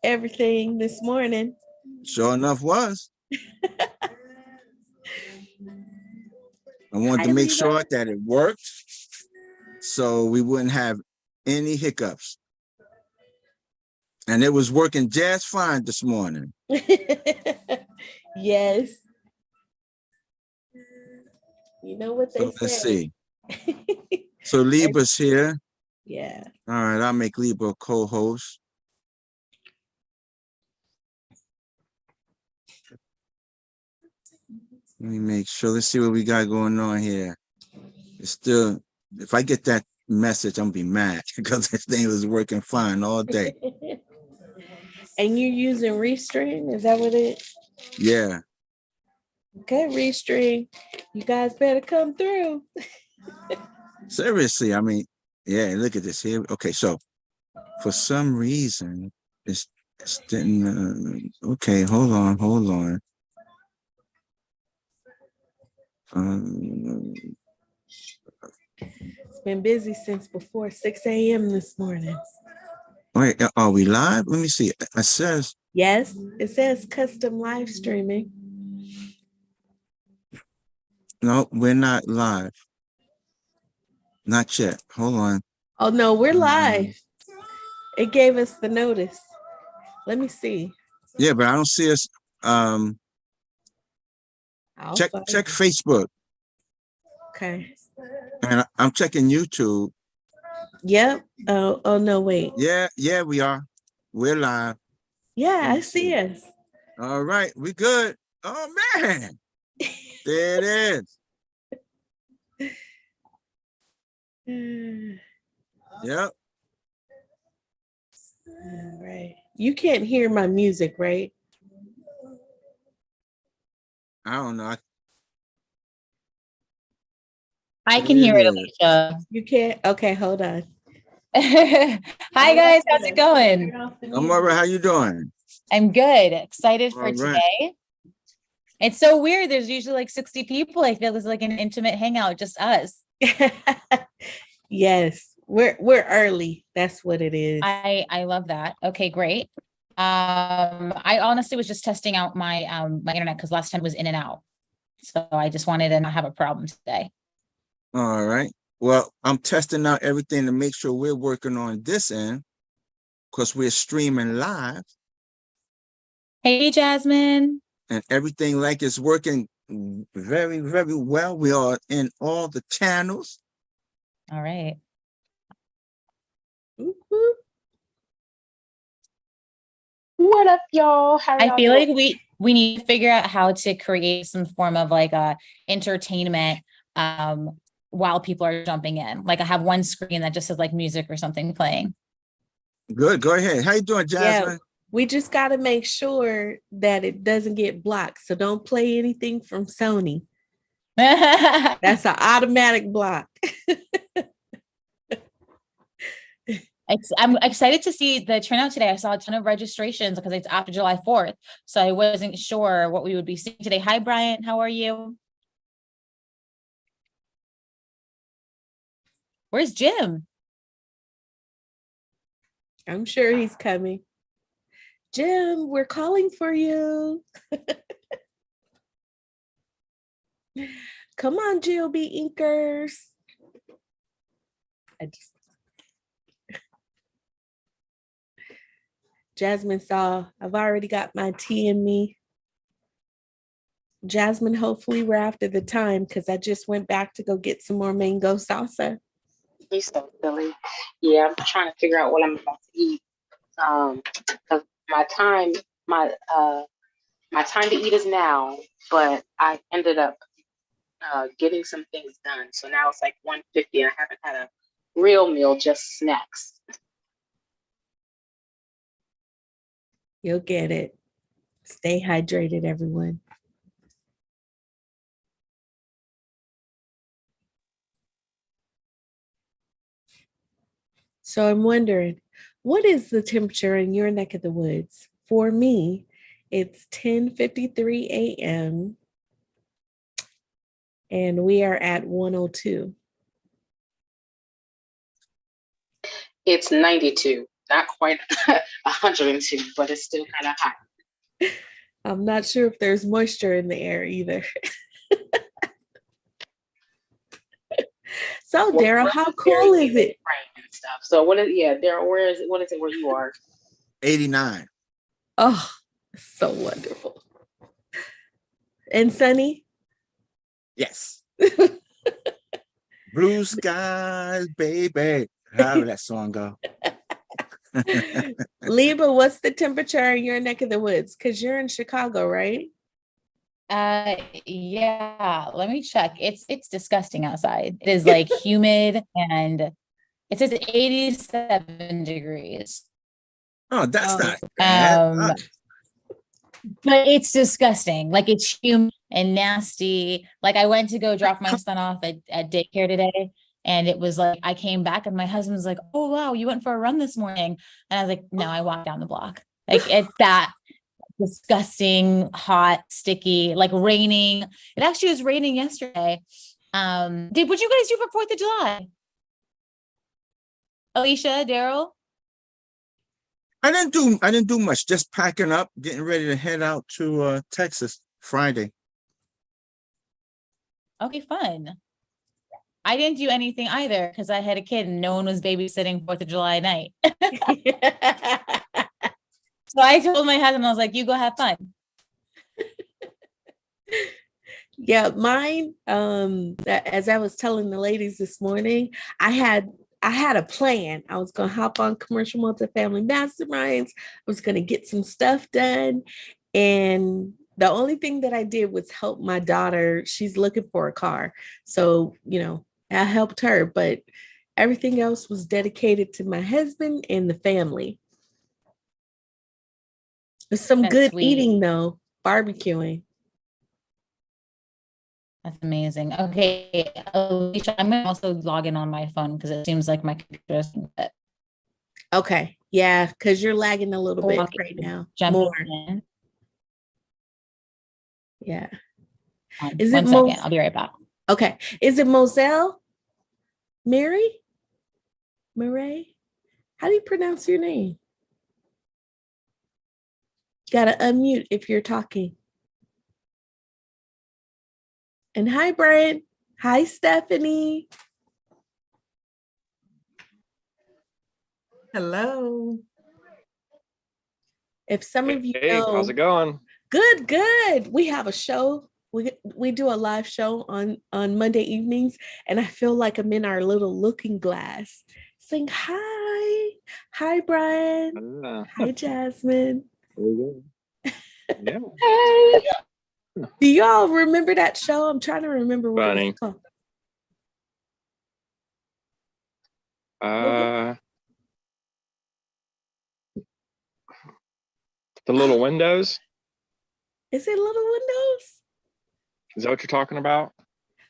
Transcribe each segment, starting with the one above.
everything this morning. Sure enough was. I wanted to Hi, make Levi. sure that it worked so we wouldn't have any hiccups. And it was working just fine this morning. Yes. You know what they So let's say. see. So Libra's here. Yeah. All right, I'll make Libra co-host. Let me make sure. Let's see what we got going on here. It's still, if I get that message, I'm gonna be mad because this thing was working fine all day. And you're using Restream? Is that what it is? Yeah. Okay, Restream. You guys better come through. Seriously, I mean, yeah, look at this here. Okay, so for some reason, it's didn't, okay, hold on. It's been busy since before 6 a.m. this morning. Wait, are we live? Let me see. It says. Yes, it says custom live streaming. No, we're not live. Not yet. Hold on. Oh, no, we're live. It gave us the notice. Let me see. Yeah, but I don't see us. Check Facebook. Okay. And I'm checking YouTube. Yep. Oh no, wait. Yeah, we are. We're live. Yeah, I see us. All right, we good. Oh man. There it is. Yep. All right. You can't hear my music, right? I don't know. I can hear it, Alicia. You can't? Okay, hold on. Hi guys, how's it going? I'm all right. How you doing? I'm good. Excited for today. It's so weird. There's usually like 60 people. I feel it's like an intimate hangout, just us. Yes, we're early. That's what it is. I love that. Okay, great. I honestly was just testing out my my internet because last time it was in and out. So I just wanted to not have a problem today. All right. Well, I'm testing out everything to make sure we're working on this end because we're streaming live. Hey, Jasmine. And everything like it's working very, very well. We are in all the channels. All right. What up, y'all? How I feel like we need to figure out how to create some form of like a entertainment while people are jumping in. Like I have one screen that just says like music or something playing. Good. Go ahead. How you doing, Jasmine? Yeah, we just got to make sure that it doesn't get blocked. So don't play anything from Sony. That's an automatic block. I'm excited to see the turnout today. I saw a ton of registrations because it's after July 4th. So I wasn't sure what we would be seeing today. Hi, Bryant. How are you? Where's Jim? I'm sure he's coming. Jim, we're calling for you. Come on, GLB Inkers. Jasmine saw, I've already got my tea in me. Jasmine, hopefully we're after the time because I just went back to go get some more mango salsa. He's so silly. Yeah, I'm trying to figure out what I'm about to eat. Cause my time to eat is now, but I ended up getting some things done. So now it's like 1:50 and I haven't had a real meal, just snacks. You'll get it. Stay hydrated, everyone. So I'm wondering, what is the temperature in your neck of the woods? For me, it's 10:53 a.m. and we are at 102. It's 92. not quite 102, but it's still kind of hot. I'm not sure if there's moisture in the air either. So, Daryl, how cool is it? And stuff. So Daryl, what is it where you are? 89. Oh, so wonderful. And sunny? Yes. Blue skies, baby. However that song go. Liba, what's the temperature in your neck of the woods? Because you're in Chicago, right? Yeah, let me check. It's disgusting outside. It is like humid and it says 87 degrees. Oh, that's not bad. But it's disgusting. Like it's humid and nasty. Like I went to go drop my son off at daycare today. And it was like, I came back and my husband was like, oh, wow, you went for a run this morning. And I was like, no, I walked down the block. Like it's that disgusting, hot, sticky, like raining. It actually was raining yesterday. What you guys do for 4th of July? Alicia, Daryl? I didn't do much, just packing up, getting ready to head out to Texas Friday. Okay, fun. I didn't do anything either because I had a kid and no one was babysitting 4th of July night. So I told my husband, I was like, you go have fun. Yeah, mine, as I was telling the ladies this morning, I had a plan. I was going to hop on Commercial Multifamily Masterminds. I was going to get some stuff done. And the only thing that I did was help my daughter. She's looking for a car. So, I helped her, but everything else was dedicated to my husband and the family. There's some That's good sweet. eating though, barbecuing. That's amazing. Okay, Alicia, I'm gonna also log in on my phone because it seems like my computer is Okay, yeah, because you're lagging a little bit right now. More. In. Yeah. Is it 1 second? I'll be right back. Okay. Is it Moselle? Mary? Murray? How do you pronounce your name? You gotta unmute if you're talking. And hi, Brian. Hi, Stephanie. Hello. If some of you know, how's it going? Good. We have a show. We do a live show on Monday evenings, and I feel like I'm in our little looking glass saying hi, Brian. Hi, Jasmine. There you go. Yeah. Hey. Do y'all remember that show? I'm trying to remember what it was called. The Little Windows. Is it Little Windows? Is that what you're talking about?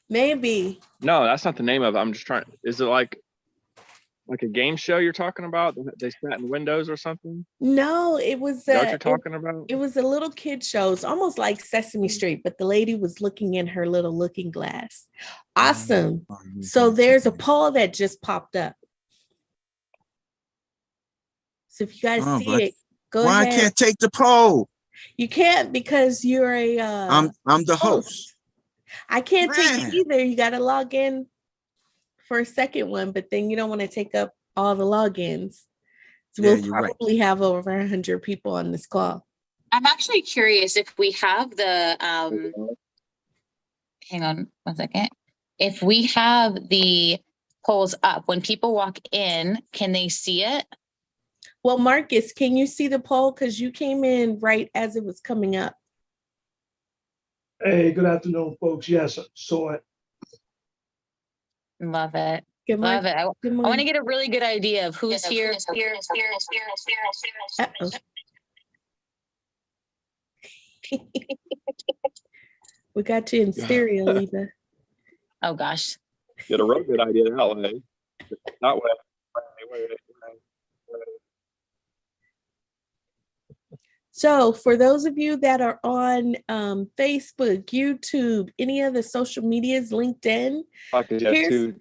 Maybe. No, that's not the name of it. I'm just trying. Is it like a game show you're talking about? They sat in windows or something? No, it was. Is that what you're talking about? It was a little kid show. It's almost like Sesame Street, but the lady was looking in her little looking glass. Awesome. So there's a poll that just popped up. So if you guys see it, go ahead. Why I can't take the poll? You can't because you're a. I'm the host. I can't take it either. You got to log in for a second one, but then you don't want to take up all the logins. So we'll probably have over 100 people on this call. I'm actually curious if we have the. Hang on 1 second. If we have the polls up, when people walk in, can they see it? Well, Marcus, can you see the poll? Because you came in right as it was coming up. Hey, good afternoon, folks. Yes, saw it. Love it. Good morning. Love it. I want to get a really good idea of who's here. We got you in stereo, Lisa. Oh, gosh. Get a real good idea that way. That way. So for those of you that are on Facebook, YouTube, any other social medias, LinkedIn. I could have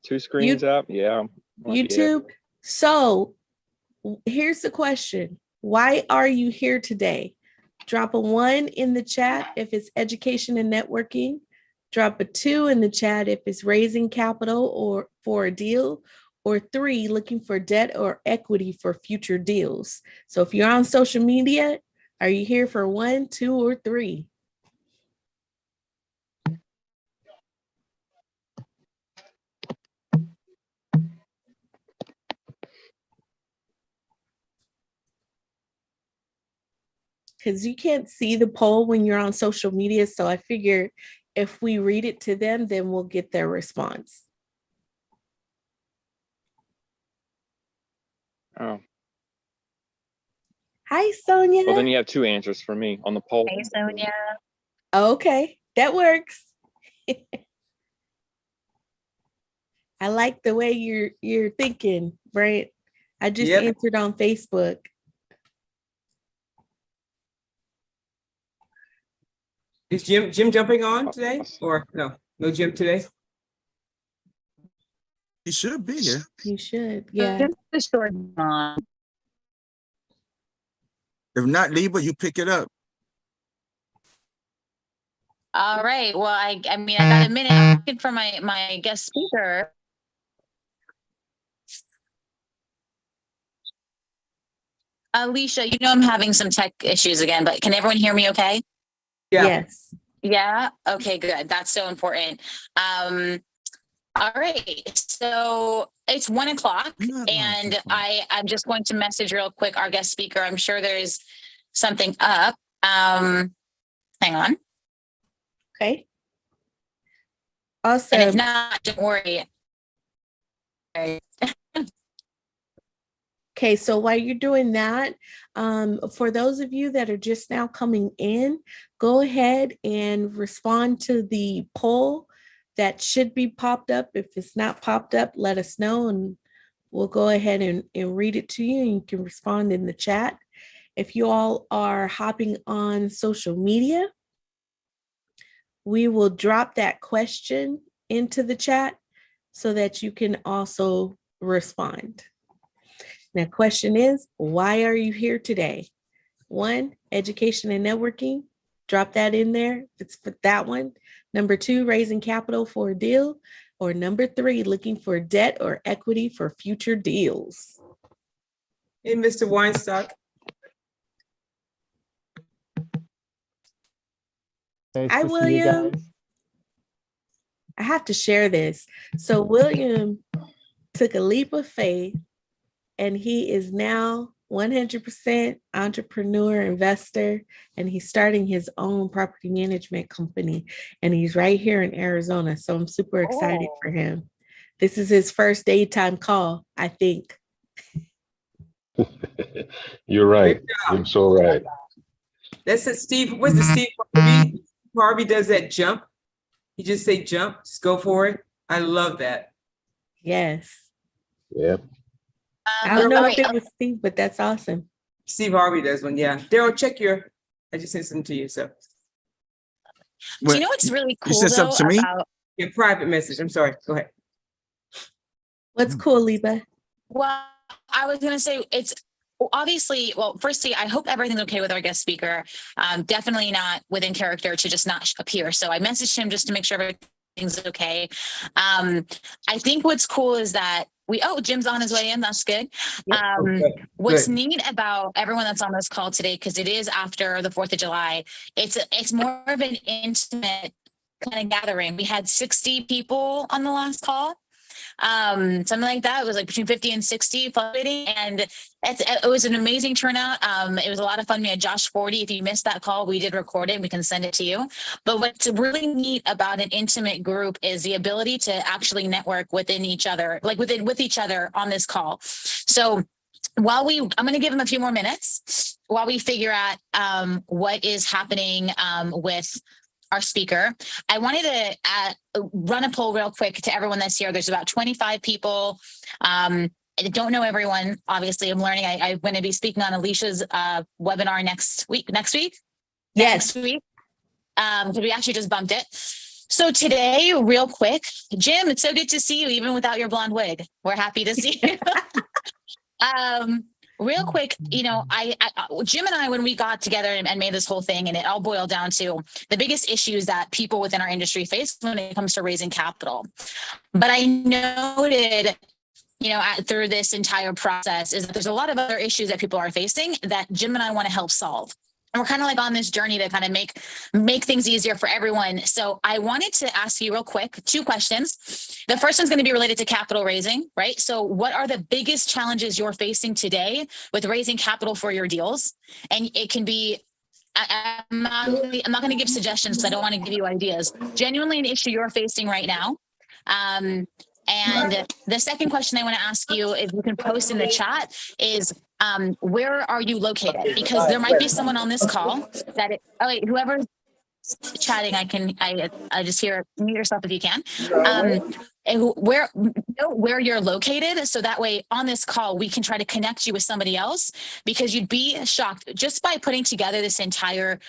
two screens up. Yeah. YouTube. So here's the question. Why are you here today? Drop a 1 in the chat if it's education and networking. Drop a 2 in the chat if it's raising capital or for a deal, or 3, looking for debt or equity for future deals. So if you're on social media, are you here for 1, 2, or 3? Because you can't see the poll when you're on social media. So I figure if we read it to them, then we'll get their response. Oh, Hi, Sonia. well, then you have 2 answers for me on the poll. Hey, Sonia. Okay, that works. I like the way you're thinking, Brent. I just answered on Facebook. Is Jim jumping on today, or no Jim today? He should be here. You should, yeah. Just short on. If not, Liba, you pick it up. All right. Well, I mean, I got a minute. I'm looking for my guest speaker. Alicia, you know I'm having some tech issues again, but can everyone hear me okay? Yeah. Yes. Yeah. Okay, good. That's so important. All right. So it's 1 o'clock and I'm just going to message real quick our guest speaker. I'm sure there's something up. Hang on. Okay. Awesome. And if not, don't worry. Okay, so while you're doing that, for those of you that are just now coming in, go ahead and respond to the poll that should be popped up. If it's not popped up, let us know and we'll go ahead and read it to you and you can respond in the chat. If you all are hopping on social media, we will drop that question into the chat so that you can also respond. Now, question is, why are you here today? 1, education and networking. Drop that in there. It's for that one. Number 2, raising capital for a deal. Or number 3, looking for debt or equity for future deals. Hey, Mr. Weinstock. Hi, William. I have to share this. So William took a leap of faith and he is now 100% entrepreneur, investor, and he's starting his own property management company. And he's right here in Arizona. So I'm super excited for him. This is his first daytime call, I think. You're right. You're so right. That's it, Steve. What's the Steve Harvey? Harvey does that jump. He just say jump, just go for it. I love that. Yes. Yep. I don't know if it was Steve, but that's awesome. Steve Harvey does one, yeah. Daryl, check your, I just sent some to you, so. Do you know what's really cool, you said something to me? Your private message, I'm sorry, go ahead. What's cool, Liba? Well, I was going to say it's obviously, well, firstly, I hope everything's okay with our guest speaker. Definitely not within character to just not appear. So I messaged him just to make sure everything's okay. I think what's cool is that Jim's on his way in. That's good. What's neat about everyone that's on this call today, because it is after the 4th of July, it's more of an intimate kind of gathering. We had 60 people on the last call. Something like that. It was like between 50 and 60 fluctuating, and it was an amazing turnout. It was a lot of fun. We had Josh 40. If you missed that call, we did record it and we can send it to you. But what's really neat about an intimate group is the ability to actually network within each other, like with each other on this call. So I'm going to give him a few more minutes while we figure out what is happening with our speaker. I wanted to run a poll real quick to everyone that's here. There's about 25 people. I don't know everyone. Obviously, I'm learning. I'm going to be speaking on Alicia's webinar next week. Yes. Next week. Because we actually just bumped it. So today, real quick, Jim, it's so good to see you, even without your blonde wig. We're happy to see you. Real quick, Jim and I, when we got together and made this whole thing, and it all boiled down to the biggest issues that people within our industry face when it comes to raising capital. But I noted, through this entire process is that there's a lot of other issues that people are facing that Jim and I want to help solve. And we're kind of like on this journey to kind of make things easier for everyone. So I wanted to ask you real quick, 2 questions. The first one's going to be related to capital raising, right? So what are the biggest challenges you're facing today with raising capital for your deals? And it can be, I'm not going to give suggestions because I don't want to give you ideas. Genuinely an issue you're facing right now. And the second question I want to ask you, if you can post in the chat, is where are you located? Because there might be someone on this call that, whoever's chatting, I just hear, mute yourself if you can. And where you're located, so that way on this call we can try to connect you with somebody else, because you'd be shocked just by putting together this entire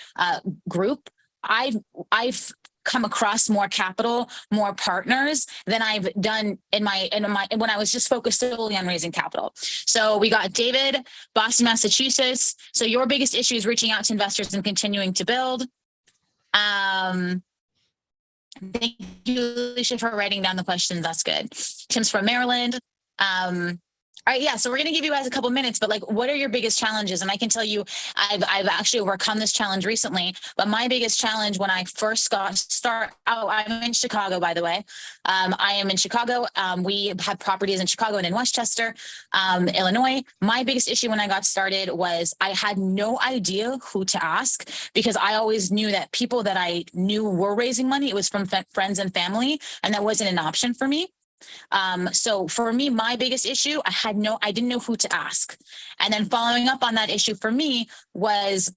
group. I've come across more capital, more partners than I've done in when I was just focused solely on raising capital. So we got David, Boston, Massachusetts. So your biggest issue is reaching out to investors and continuing to build. Thank you, Alicia, for writing down the questions. That's good. Tim's from Maryland. All right, yeah, so we're going to give you guys a couple minutes, but what are your biggest challenges? And I can tell you, I've actually overcome this challenge recently, but my biggest challenge when I first I'm in Chicago, by the way. I am in Chicago. We have properties in Chicago and in Westchester, Illinois. My biggest issue when I got started was I had no idea who to ask, because I always knew that people that I knew were raising money, it was from friends and family, and that wasn't an option for me. So for me, my biggest issue, I didn't know who to ask. And then following up on that issue for me was,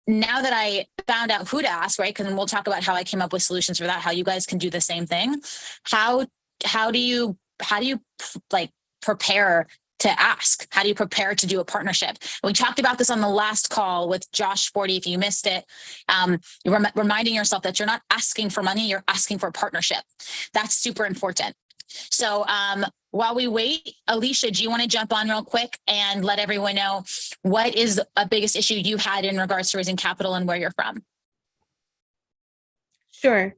now that I found out who to ask, right? Because then we'll talk about how I came up with solutions for that, how you guys can do the same thing. How do you prepare to ask? How do you prepare to do a partnership? We talked about this on the last call with Josh Forty. If you missed it, reminding yourself that you're not asking for money, you're asking for a partnership. That's super important. So while we wait, Alicia, do you want to jump on real quick and let everyone know what is a biggest issue you had in regards to raising capital and where you're from? Sure.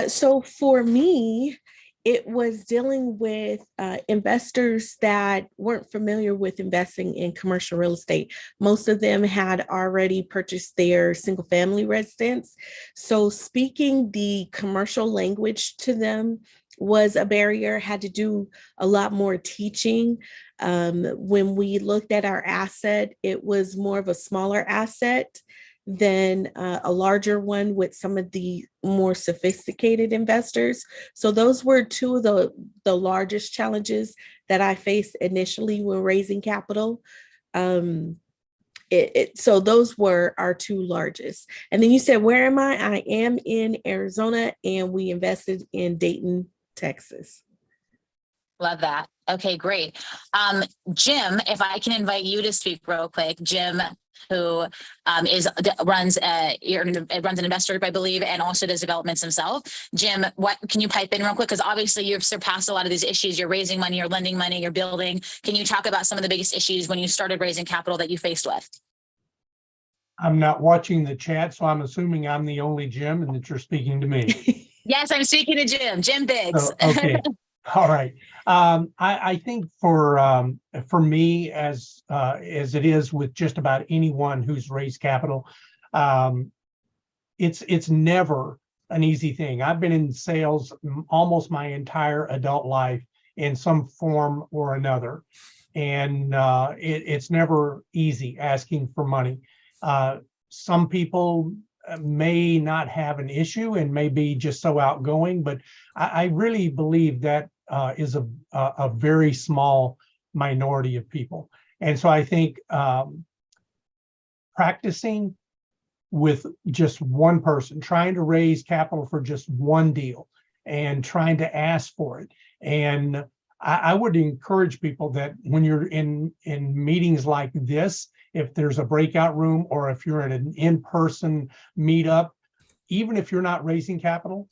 So for me, it was dealing with investors that weren't familiar with investing in commercial real estate. Most of them had already purchased their single family residence. So speaking the commercial language to them was a barrier, had to do a lot more teaching. When we looked at our asset, it was more of a smaller asset than a larger one with some of the more sophisticated investors. So those were 2 of the largest challenges that I faced initially when raising capital. So those were our 2 largest. And then you said, where am I? I am in Arizona, and we invested in Dayton, Texas. Love that. Okay, great. Jim, if I can invite you to speak real quick. Jim, who runs an investor group, I believe, and also does developments himself. Jim, what can you pipe in real quick? Because obviously you've surpassed a lot of these issues. You're raising money, you're lending money, you're building. Can you talk about some of the biggest issues when you started raising capital that you faced with? I'm not watching the chat, so I'm assuming I'm the only Jim and that you're speaking to me. Yes, I'm speaking to Jim Biggs. Oh, okay. All right. I think for me, as it is with just about anyone who's raised capital, it's never an easy thing. I've been in sales almost my entire adult life in some form or another, and it's never easy asking for money. Some people may not have an issue and may be just so outgoing, but I really believe that is a very small minority of people. And so I think practicing with just one person, trying to raise capital for just one deal and trying to ask for it. And I would encourage people that when you're in meetings like this, if there's a breakout room or if you're at an in-person meetup, even if you're not raising capital,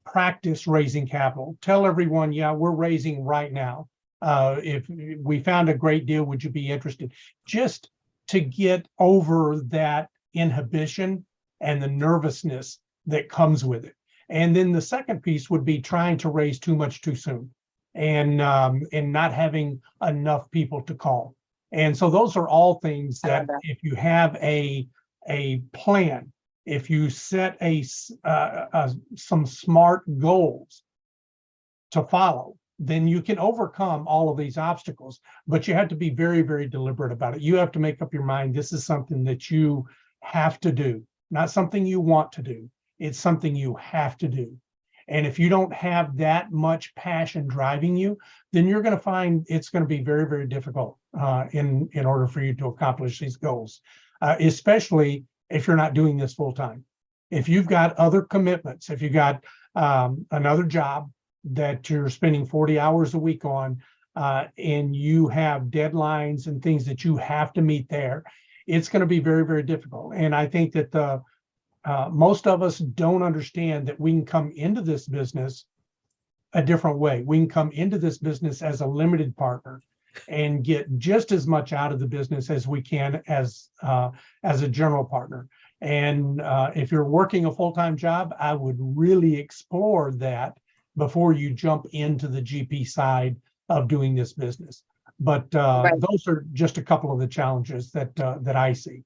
practice raising capital. Tell everyone, yeah, we're raising right now. If we found a great deal, would you be interested? Just to get over that inhibition and the nervousness that comes with it. And then the second piece would be trying to raise too much too soon, and not having enough people to call. And so those are all things that if you have a plan, if you set some smart goals to follow, then you can overcome all of these obstacles. But you have to be very, very deliberate about it. You have to make up your mind, this is something that you have to do, not something you want to do. It's something you have to do. And if you don't have that much passion driving you, then you're going to find it's going to be very, very difficult in order for you to accomplish these goals, especially if you're not doing this full time. If you've got other commitments, if you've got another job that you're spending 40 hours a week on, and you have deadlines and things that you have to meet there, it's going to be very, very difficult. And I think that most of us don't understand that we can come into this business a different way. We can come into this business as a limited partner and get just as much out of the business as we can as a general partner. And if you're working a full-time job, I would really explore that before you jump into the GP side of doing this business. But those are just a couple of the challenges that I see.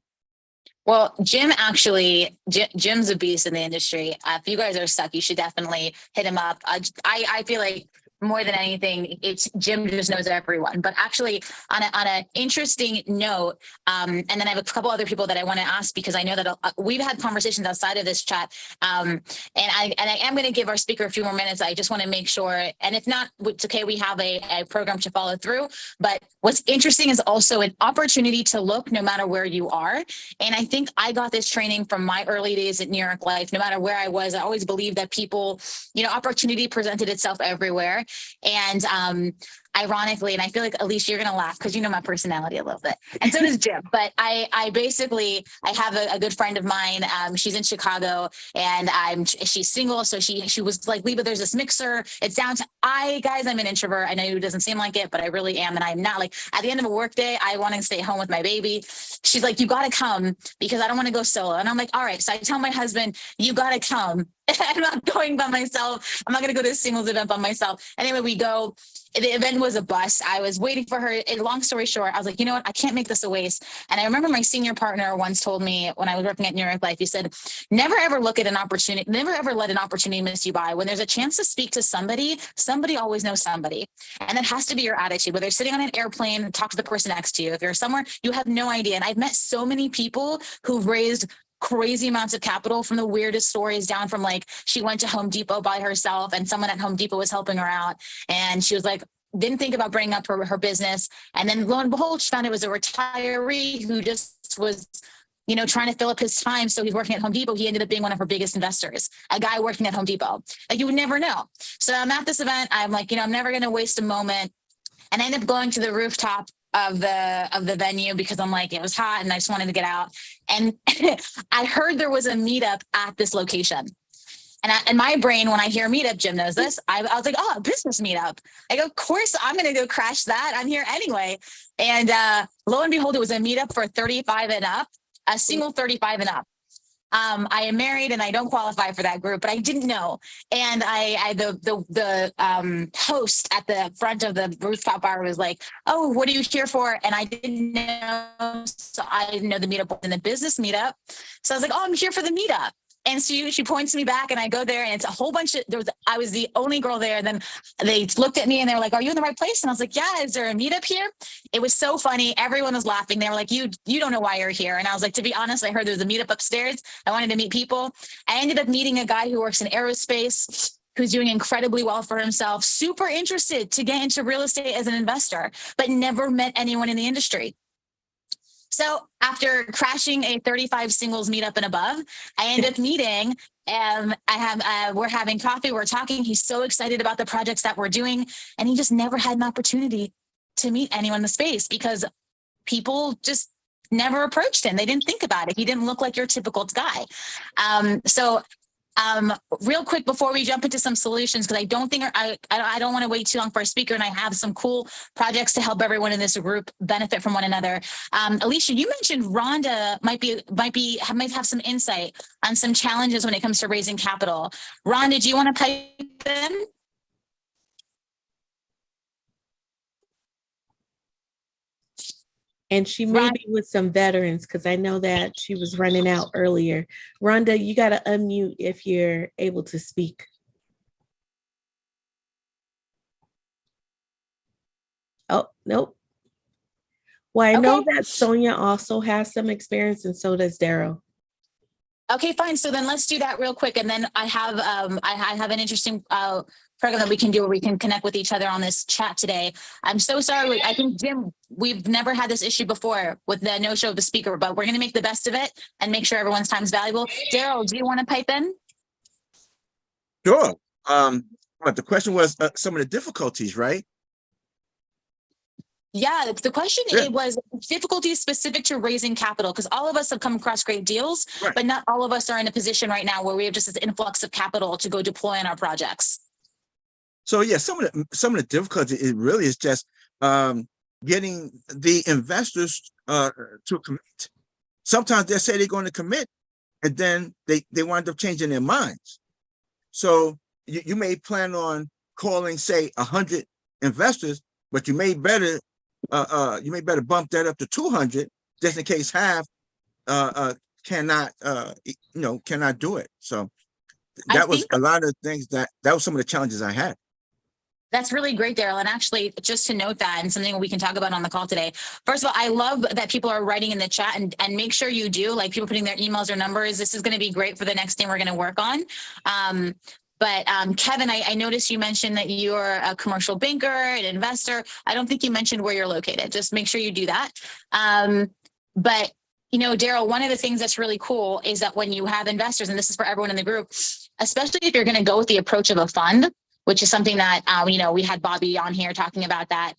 Well, Jim's a beast in the industry. If you guys are stuck, you should definitely hit him up. I feel like more than anything, it's Jim just knows everyone. But actually, on an interesting note, and then I have a couple other people that I want to ask, because I know that we've had conversations outside of this chat, and I am going to give our speaker a few more minutes. I just want to make sure, and if not, it's okay. We have a program to follow through. But what's interesting is also an opportunity to look no matter where you are. And I think I got this training from my early days at New York Life. No matter where I was, I always believed that people, opportunity presented itself everywhere. And ironically, and I feel like Alicia, you're going to laugh because you know my personality a little bit, and so does Jim. But I have a good friend of mine. She's in Chicago, and she's single. So she was like, Leba, there's this mixer. It's downtown. I'm an introvert. I know it doesn't seem like it, but I really am. And I'm not, like, at the end of a work day, I want to stay home with my baby. She's like, you got to come because I don't want to go solo. And I'm like, all right. So I tell my husband, you got to come. I'm not going by myself. I'm not going to go to a singles event by myself. Anyway, we go. The event was a bust. I was waiting for her. And long story short, I was like, you know what? I can't make this a waste. And I remember my senior partner once told me when I was working at New York Life, he said, never ever look at an opportunity. Never ever let an opportunity miss you by. When there's a chance to speak to somebody always knows somebody. And that has to be your attitude. Whether you're sitting on an airplane, talk to the person next to you. If you're somewhere, you have no idea. And I've met so many people who've raised crazy amounts of capital, from the weirdest stories down from, like, she went to Home Depot by herself and someone at Home Depot was helping her out. And she was like, didn't think about bringing up her business. And then lo and behold, she found it was a retiree who just was, trying to fill up his time. So he's working at Home Depot. He ended up being one of her biggest investors, a guy working at Home Depot. Like, you would never know. So I'm at this event. I'm like, I'm never going to waste a moment. And I ended up going to the rooftop of the venue because I'm like, it was hot and I just wanted to get out. And I heard there was a meetup at this location. And in my brain, when I hear meetup, Jim knows this, I was like, oh, a business meetup. I go, of course, I'm going to go crash that. I'm here anyway. And lo and behold, it was a meetup for 35 and up, a single 35 and up. I am married and I don't qualify for that group, but I didn't know. And the host at the front of the rooftop bar was like, oh, what are you here for? And I didn't know. So I didn't know the meetup was in the business meetup. So I was like, oh, I'm here for the meetup. And so she points me back and I go there and it's a whole bunch of, I was the only girl there. And then they looked at me and they were like, are you in the right place? And I was like, yeah, is there a meetup here? It was so funny. Everyone was laughing. They were like, you don't know why you're here. And I was like, to be honest, I heard there was a meetup upstairs. I wanted to meet people. I ended up meeting a guy who works in aerospace, who's doing incredibly well for himself, super interested to get into real estate as an investor, but never met anyone in the industry. So after crashing a 35 singles meetup and above, I end up meeting, and we're having coffee, we're talking. He's so excited about the projects that we're doing, and he just never had an opportunity to meet anyone in the space because people just never approached him. They didn't think about it. He didn't look like your typical guy. So Real quick before we jump into some solutions, because I don't think I don't want to wait too long for a speaker, and I have some cool projects to help everyone in this group benefit from one another. Alicia, you mentioned Rhonda might have some insight on some challenges when it comes to raising capital. Rhonda, do you want to pipe in? And she may be with some veterans because I know that she was running out earlier. Rhonda, you got to unmute if you're able to speak. Oh, nope. Well, I know that Sonia also has some experience, and so does Daryl. Okay, fine. So then let's do that real quick. And then I have an interesting program that we can do where we can connect with each other on this chat today. I'm so sorry. I think, Jim, we've never had this issue before with the no-show of the speaker, but we're going to make the best of it and make sure everyone's time is valuable. Daryl, do you want to pipe in? Sure. But the question was some of the difficulties, right? Yeah, the question it was difficulties specific to raising capital, because all of us have come across great deals, but not all of us are in a position right now where we have just this influx of capital to go deploy in our projects. So yeah, some of the difficulty it really is just getting the investors to commit. Sometimes they say they're going to commit, and then they wind up changing their minds. So you may plan on calling, say, 100 investors, but you may better bump that up to 200 just in case half cannot do it. So that was a lot of things that was some of the challenges I had. That's really great, Daryl. And actually, just to note that, and something we can talk about on the call today. First of all, I love that people are writing in the chat, and make sure you do, like people putting their emails or numbers. This is going to be great for the next thing we're going to work on. But Kevin, I noticed you mentioned that you're a commercial banker, an investor. I don't think you mentioned where you're located. Just make sure you do that. But you know, Daryl, one of the things that's really cool is that when you have investors, and this is for everyone in the group, especially if you're going to go with the approach of a fund, which is something that, we had Bobby on here talking about that.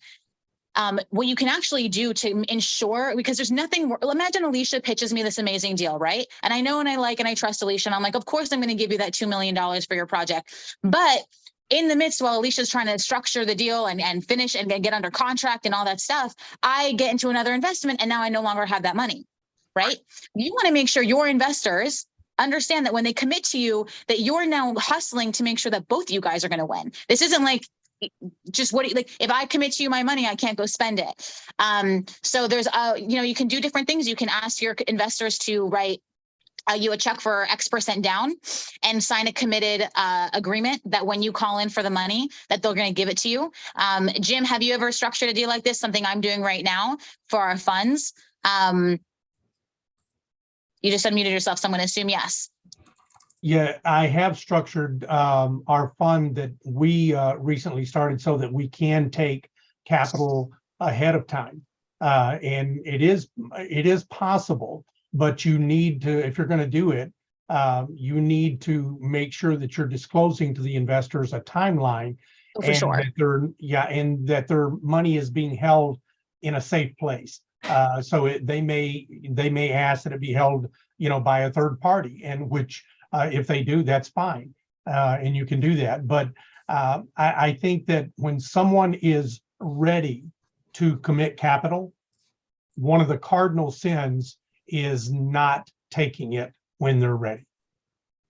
What you can actually do to ensure, because there's nothing, imagine Alicia pitches me this amazing deal, right? And I know and I like and I trust Alicia, and I'm like, of course I'm going to give you that $2 million for your project. But in the midst, while Alicia's trying to structure the deal and finish and get under contract and all that stuff, I get into another investment and now I no longer have that money, right? You want to make sure your investors understand that when they commit to you, that you're now hustling to make sure that both you guys are going to win. This isn't like just if I commit to you my money, I can't go spend it. So there's, you can do different things. You can ask your investors to write you a check for X% down and sign a committed agreement that when you call in for the money, that they're going to give it to you. Jim, have you ever structured a deal like this? Something I'm doing right now for our funds. You just unmuted yourself, so I'm going to assume yes. Yeah, I have structured our fund that we recently started so that we can take capital ahead of time. And it is possible, but you need to, if you're going to do it, you need to make sure that you're disclosing to the investors a timeline, and that their money is being held in a safe place. So they may ask that it be held, by a third party, and which if they do, that's fine, and you can do that. But I think that when someone is ready to commit capital, one of the cardinal sins is not taking it when they're ready.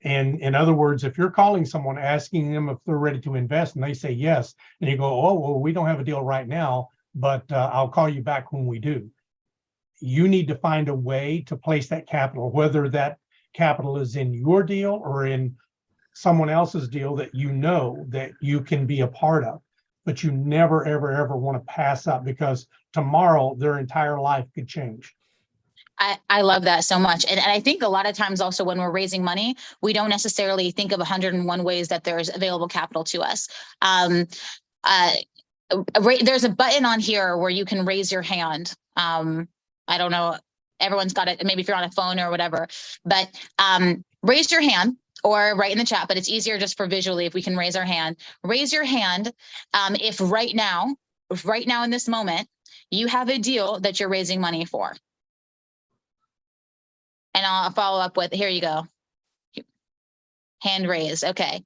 And in other words, if you're calling someone asking them if they're ready to invest and they say yes, and you go, oh, well, we don't have a deal right now, but I'll call you back when we do. You need to find a way to place that capital, whether that capital is in your deal or in someone else's deal that that you can be a part of. But you never, ever, ever want to pass up, because tomorrow their entire life could change. I love that so much. And I think a lot of times also when we're raising money, we don't necessarily think of 101 ways that there's available capital to us. There's a button on here where you can raise your hand. I don't know, everyone's got it, maybe if you're on a phone or whatever, but raise your hand or write in the chat, but it's easier just for visually if we can raise our hand. Raise your hand if right now in this moment, you have a deal that you're raising money for. And I'll follow up with, here you go. Hand raised. Okay.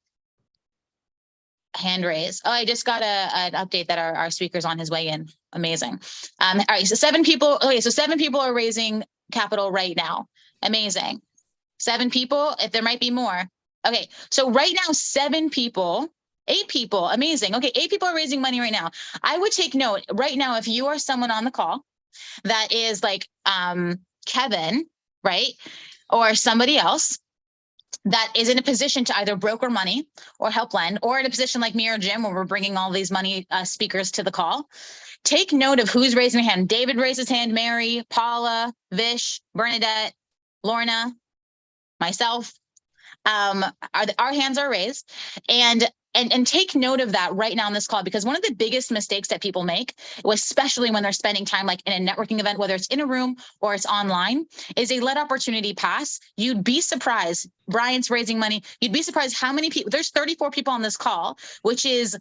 Hand raised. Oh, I just got an update that our speaker's on his way in. Amazing. All right. So 7 people. Okay. So 7 people are raising capital right now. Amazing. 7 people. If there might be more. Okay. So right now, 7 people, 8 people. Amazing. Okay. 8 people are raising money right now. I would take note right now, if you are someone on the call that is like Kevin, right? Or somebody else that is in a position to either broker money or help lend, or in a position like me or Jim, where we're bringing all these money speakers to the call. Take note of who's raising their hand. David raised his hand, Mary, Paula, Vish, Bernadette, Lorna, myself. Our hands are raised, and take note of that right now on this call, because one of the biggest mistakes that people make, especially when they're spending time like in a networking event, whether it's in a room or it's online, is they let opportunity pass. You'd be surprised. Brian's raising money. You'd be surprised how many people. There's 34 people on this call, which is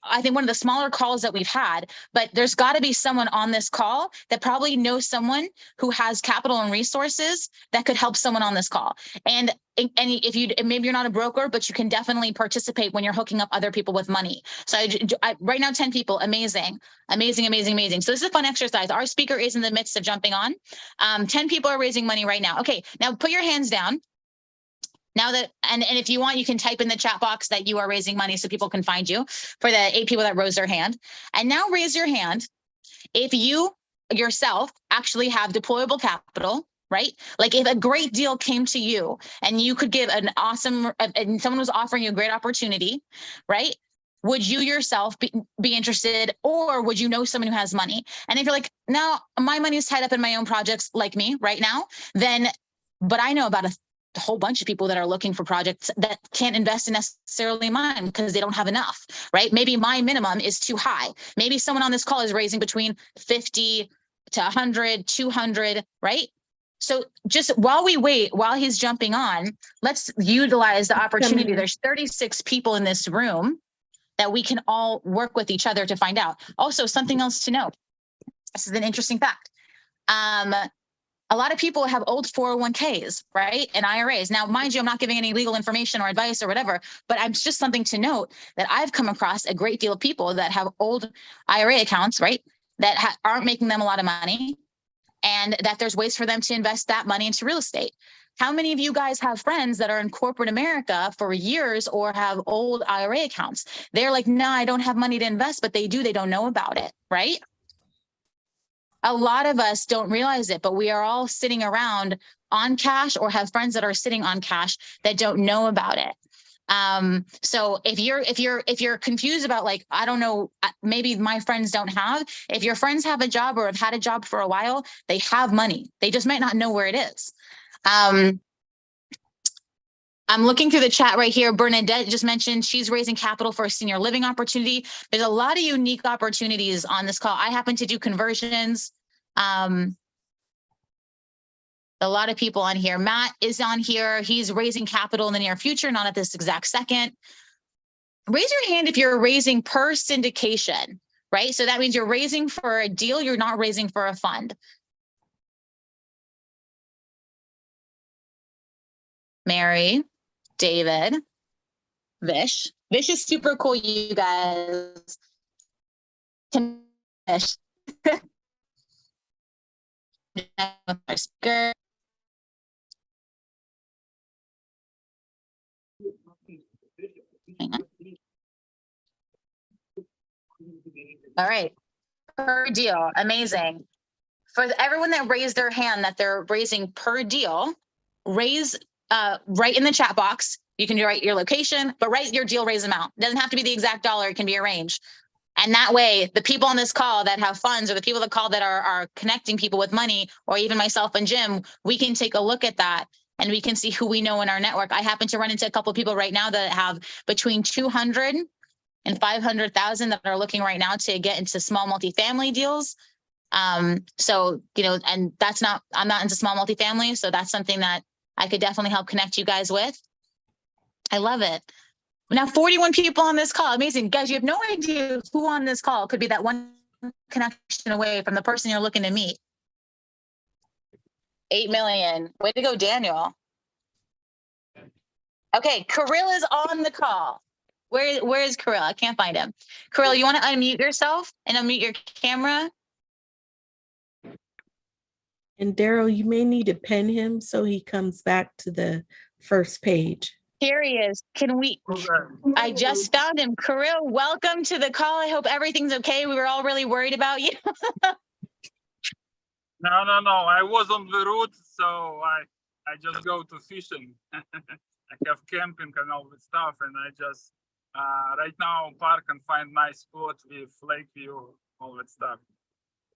I think one of the smaller calls that we've had, but there's got to be someone on this call that probably knows someone who has capital and resources that could help someone on this call. And if you, maybe you're not a broker, but you can definitely participate when you're hooking up other people with money. So right now, 10 people, amazing. So this is a fun exercise. Our speaker is in the midst of jumping on. 10 people are raising money right now. Okay, now put your hands down. Now that, and if you want, you can type in the chat box that you are raising money so people can find you, for the 8 people that rose their hand. And now raise your hand if you yourself actually have deployable capital, right? Like if a great deal came to you and you could give an awesome, and someone was offering you a great opportunity, right? Would you yourself be interested, or would you know someone who has money? And if you're like, no, my money is tied up in my own projects like me right now, then, but I know about a whole bunch of people that are looking for projects that can't invest in necessarily mine because they don't have enough, right? Maybe my minimum is too high. Maybe someone on this call is raising between 50 to 100, 200, right? So just while we wait, while he's jumping on, let's utilize the opportunity. There's 36 people in this room that we can all work with each other to find out. Also, something else to note. This is an interesting fact. A lot of people have old 401ks, right? And IRAs. Now, mind you, I'm not giving any legal information or advice or whatever, but I'm just something to note that I've come across a great deal of people that have old IRA accounts, right? That aren't making them a lot of money, and that there's ways for them to invest that money into real estate. How many of you guys have friends that are in corporate America for years or have old IRA accounts? They're like, no, I don't have money to invest, but they do, they don't know about it, right? A lot of us don't realize it, but we are all sitting around on cash or have friends that are sitting on cash that don't know about it. So if you're confused about, like, I don't know, maybe my friends don't have, if your friends have a job or have had a job for a while, they have money. They just might not know where it is. I'm looking through the chat right here. Bernadette just mentioned she's raising capital for a senior living opportunity. There's a lot of unique opportunities on this call. I happen to do conversions. A lot of people on here. Matt is on here. He's raising capital in the near future, not at this exact second. Raise your hand if you're raising per syndication, right? So that means you're raising for a deal. You're not raising for a fund. Mary, David, Vish. Vish is super cool, you guys. Vish. All right, per deal, amazing. For everyone that raised their hand that they're raising per deal, raise right in the chat box. You can write your location, but write your deal raise amount. It doesn't have to be the exact dollar, it can be a range. And that way, the people on this call that have funds, or the people that call that are connecting people with money, or even myself and Jim, we can take a look at that and we can see who we know in our network. I happen to run into a couple of people right now that have between 200 and 500,000 that are looking right now to get into small multifamily deals. So, you know, and that's not, I'm not into small multifamily. So that's something that I could definitely help connect you guys with. I love it. Now, 41 people on this call. Amazing. Guys, you have no idea who on this call could be that one connection away from the person you're looking to meet. 8 million. Way to go, Daniel. Okay, Kirill is on the call. Where is Kirill? I can't find him. Kirill, you want to unmute yourself and unmute your camera? And Daryl, you may need to pin him so he comes back to the first page. Here he is. I just found him. Kirill, welcome to the call. I hope everything's okay. We were all really worried about you. No. I was on the route, so I just go to fishing. I have camping and all that stuff, and I just right now park and find nice spot with lake view, all that stuff.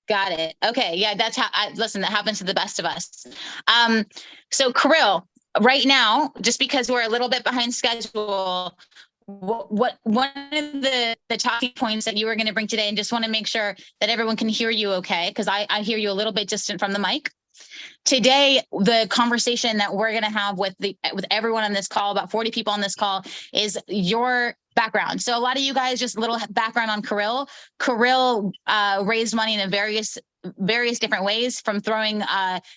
Got it. Okay. Yeah, that's how listen, that happens to the best of us. So Kirill, right now, just because we're a little bit behind schedule, what one of the talking points that you were going to bring today, and just want to make sure that everyone can hear you okay, because I hear you a little bit distant from the mic. Today, the conversation that we're going to have with everyone on this call, about 40 people on this call, is your background. So a lot of you guys, just a little background on Kirill. Kirill raised money in various different ways, from throwing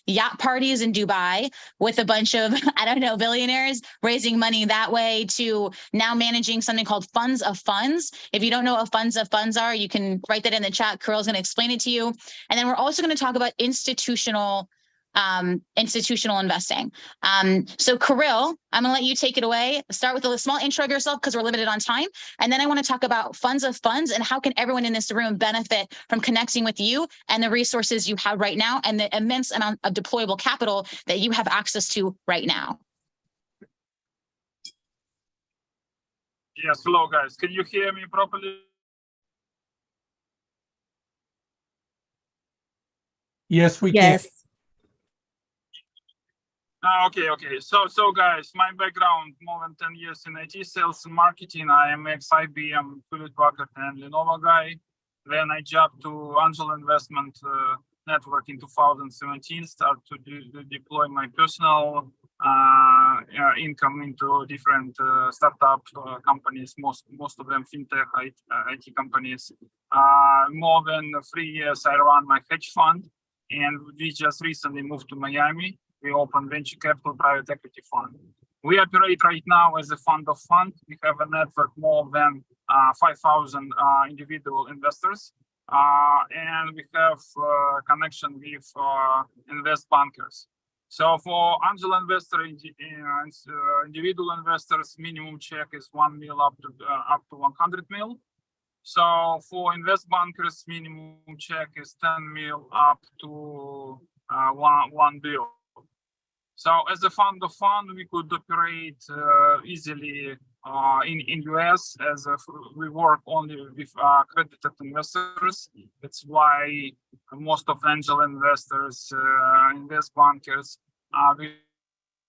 yacht parties in Dubai with a bunch of, I don't know, billionaires, raising money that way, to now managing something called funds of funds. If you don't know what funds of funds are, you can write that in the chat. Kirill's going to explain it to you. And then we're also going to talk about institutional investing. So Kirill, I'm gonna let you take it away. Start with a small intro of yourself, because we're limited on time. And then I want to talk about funds of funds and how can everyone in this room benefit from connecting with you and the resources you have right now and the immense amount of deployable capital that you have access to right now. Yes, hello guys. Can you hear me properly? Yes, we can. Yes. Okay. So guys, my background, more than 10 years in IT sales and marketing. I am ex-IBM, Hewlett-Packard, and Lenovo guy. Then I jumped to angel investment network in 2017, start to deploy my personal income into different startup companies, most of them fintech IT companies. More than 3 years, I run my hedge fund, and we just recently moved to Miami. We opened venture capital private equity fund. We operate right now as a fund of fund. We have a network more than 5,000 individual investors, and we have connection with invest bankers. So for angel investor, individual investors, minimum check is 1 mil up to 100 mil. So for invest bankers, minimum check is 10 mil up to 1 bill. So as a fund of fund, we could operate easily in US, as we work only with accredited investors. That's why most of angel investors, invest bankers are with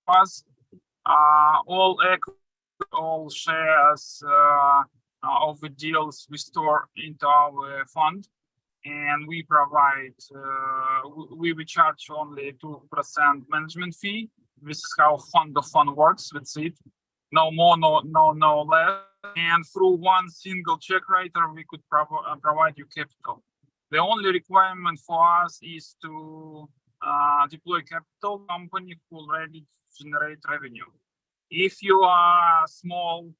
us. All shares of the deals we store into our fund. And we provide, we charge only 2% management fee. This is how fund of fund works. That's it. No more, no less. And through one single check writer, we could provide you capital. The only requirement for us is to deploy capital company who already generate revenue. If you are a small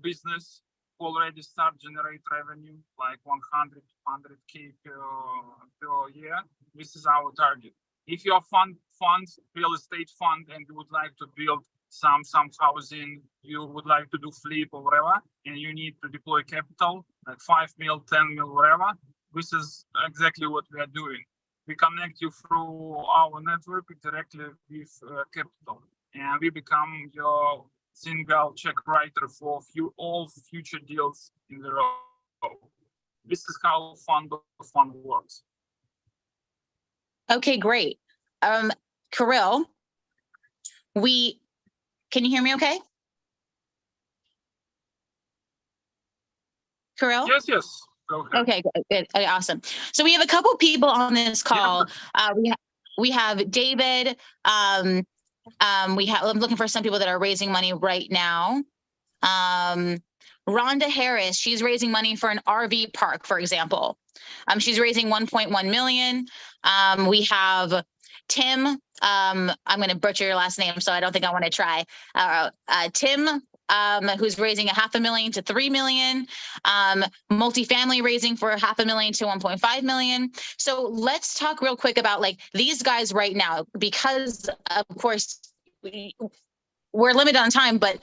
business, already start generate revenue like 100, 200K per year. This is our target. If you're funds, real estate fund, and you would like to build some housing, you would like to do flip or whatever, and you need to deploy capital like 5 mil, 10 mil, whatever, this is exactly what we are doing. We connect you through our network directly with capital, and we become your single check writer for all future deals in the row. This is how fund of fund works. Okay, great. Kirill, can you hear me okay? Kirill? Yes. Go ahead. Okay, good. Okay, awesome. So we have a couple people on this call. We have David. I'm looking for some people that are raising money right now. Rhonda Harris, she's raising money for an RV park, for example. She's raising 1.1 million. We have Tim, I'm going to butcher your last name, so I don't think I want to try. Tim, who's raising $500,000 to $3 million, multifamily raising for $500,000 to $1.5 million. So let's talk real quick about like these guys right now, because of course we're limited on time, but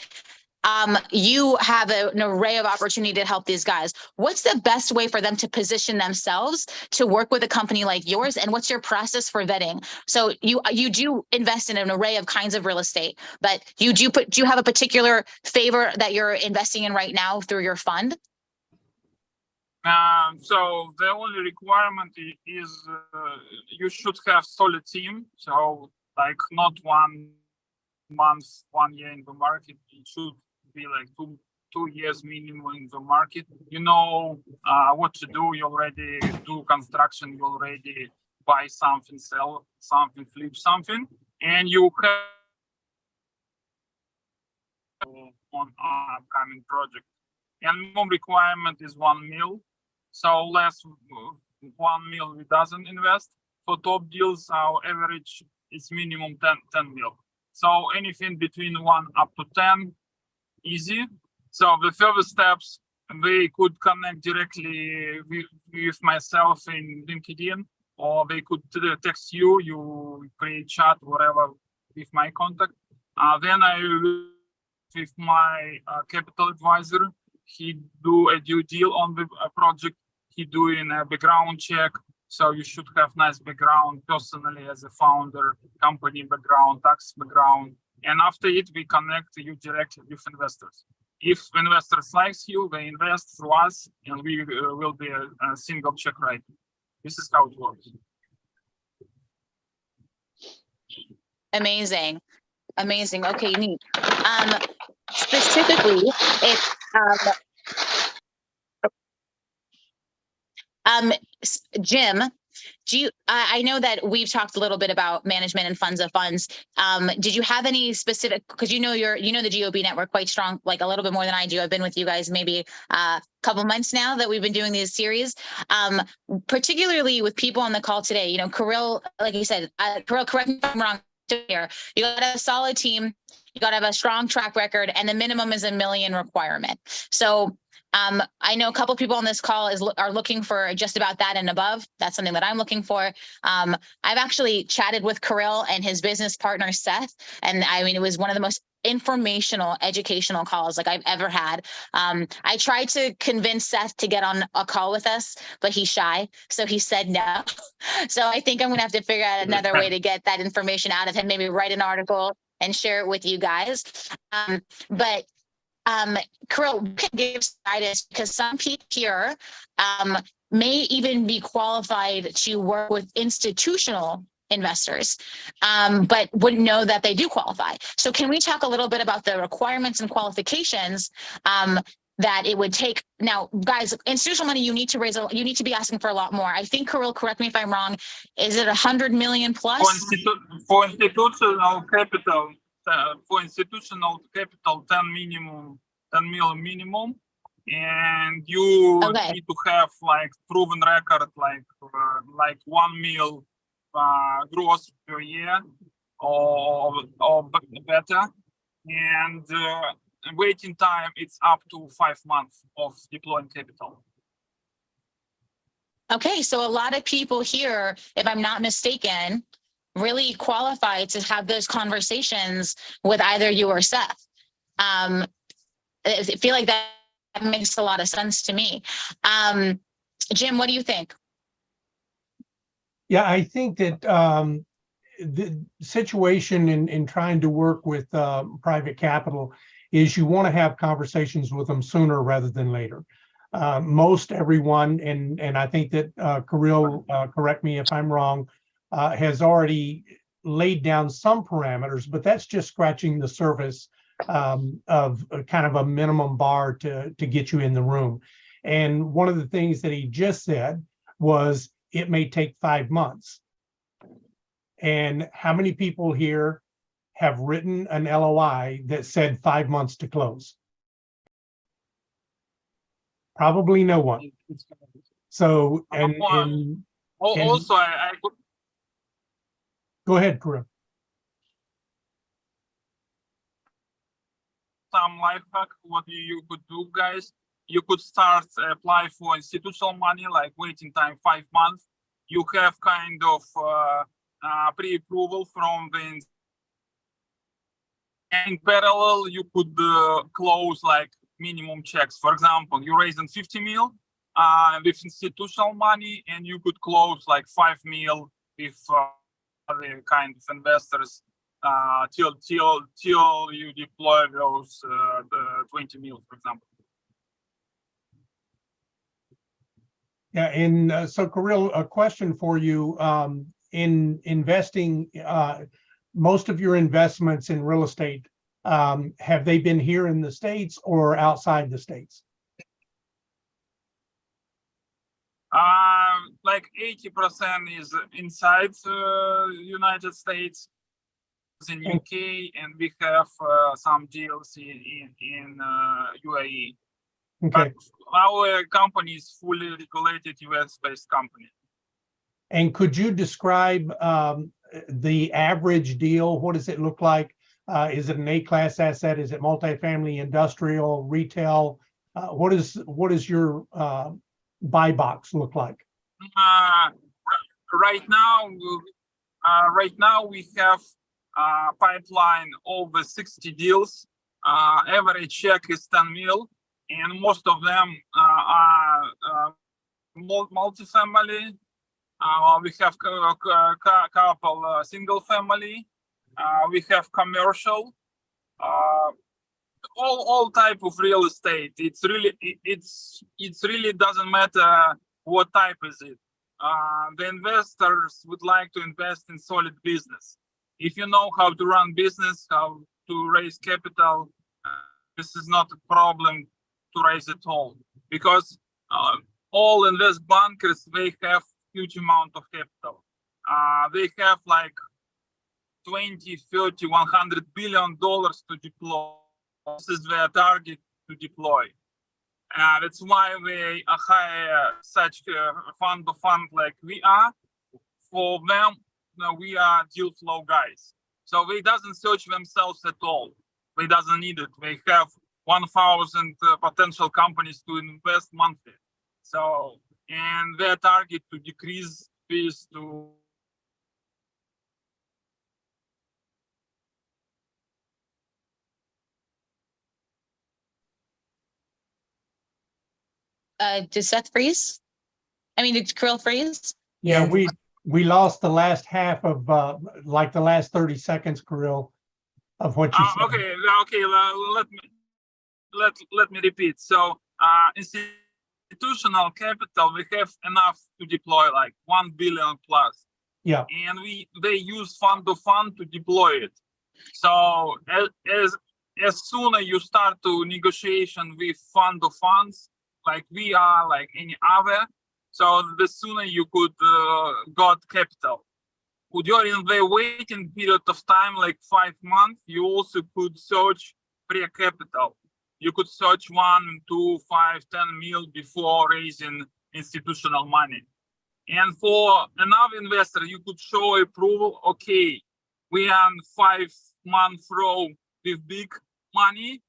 you have an array of opportunity to help these guys. What's the best way for them to position themselves to work with a company like yours? And what's your process for vetting? So you do invest in an array of kinds of real estate, but do you have a particular favor that you're investing in right now through your fund? So the only requirement is you should have solid team. So like not 1 month, 1 year in the market. It should be like two years minimum in the market. You know what to do. You already do construction. You already buy something, sell something, flip something, and you have on upcoming project. And minimum requirement is 1 mil. So less 1 mil we doesn't invest. For top deals, our average is minimum 10 mil. So anything between 1 up to 10, easy. So the further steps, they could connect directly with myself in LinkedIn, or they could text you, you create chat, whatever, with my contact. Then I will with my capital advisor. He do a due deal on the project. He doing a background check. So you should have nice background personally as a founder, company background, tax background. And after it, we connect you directly with investors. If investors likes you, they invest through us, and we will be a single check write. This is how it works. Amazing. Amazing. Okay, neat. Specifically, if Jim, I know that we've talked a little bit about management and funds of funds. Did you have any specific, because you know the GOB network quite strong, like a little bit more than I do. I've been with you guys maybe a couple months now that we've been doing these series. Particularly with people on the call today, you know, Kirill, like you said, Kirill, correct me if I'm wrong here. You got to have a solid team, you got to have a strong track record, and the minimum is $1 million requirement. So I know a couple of people on this call are looking for just about that and above. That's something that I'm looking for. I've actually chatted with Kirill and his business partner, Seth. And I mean, it was one of the most informational, educational calls like I've ever had. I tried to convince Seth to get on a call with us, but he's shy. So he said no. So I think I'm going to have to figure out another way to get that information out of him, maybe write an article and share it with you guys. But Kirill, can give guidance, because some people here may even be qualified to work with institutional investors, but wouldn't know that they do qualify. So can we talk a little bit about the requirements and qualifications that it would take? Now, guys, institutional money, you need to be asking for a lot more. I think, Kirill, correct me if I'm wrong, is it 100 million plus? For institutional capital, 10 mil minimum, and you need to have like proven record, like 1 mil gross per year or better, and waiting time it's up to 5 months of deploying capital. Okay, so a lot of people here, if I'm not mistaken, really qualified to have those conversations with either you or Seth. I feel like that makes a lot of sense to me. Jim, what do you think? Yeah, I think that the situation in trying to work with private capital is you want to have conversations with them sooner rather than later. Most everyone, and I think that Kirill, correct me if I'm wrong, has already laid down some parameters, but that's just scratching the surface of kind of a minimum bar to get you in the room. And one of the things that he just said was it may take 5 months. And how many people here have written an LOI that said 5 months to close? Probably no one. So, Also, I could Go ahead, Kirill. Some life hack, what you could do, guys. You could start apply for institutional money, like waiting time 5 months. You have kind of pre-approval from the. And in parallel, you could close like minimum checks. For example, you're raising 50 mil with institutional money, and you could close like 5 mil with other kind of investors till you deploy those the 20 mil, for example. Yeah, and so Kirill, a question for you. In investing, most of your investments in real estate, have they been here in the States or outside the States? Like 80% is inside United States, in UK, and we have some deals in UAE. Okay. But our company is fully regulated US-based company. And could you describe the average deal? What does it look like? Is it an A-class asset? Is it multifamily, industrial, retail? What does your buy box look like? Right now we have pipeline over 60 deals. Average check is 10 mil, and most of them are multifamily. We have a couple single family. We have commercial. All type of real estate. It really doesn't matter what type is it. The investors would like to invest in solid business. If you know how to run business, how to raise capital, this is not a problem to raise it all, because all invest bankers, they have huge amount of capital. They have like 20, 30, $100 billion to deploy. This is their target to deploy. That's why they hire such fund to fund like we are. For them, we are deal flow guys. So they doesn't search themselves at all. They doesn't need it. They have 1,000 potential companies to invest monthly. So, and their target to decrease fees to Did Seth freeze? I mean, did Kirill freeze? Yeah, we lost the last half of like the last 30 seconds, Kirill, of what you said. Okay. Let me repeat. So, institutional capital, we have enough to deploy like 1 billion plus. Yeah. And they use fund to fund to deploy it. So as soon as you start to negotiation with fund to funds, like we are, like any other, so the sooner you could got capital. During the waiting period of time, like 5 months, you also could search pre-capital. You could search 1, 2, 5, 10 mil before raising institutional money. And for another investor, you could show approval. Okay, we are on 5-month row with big money.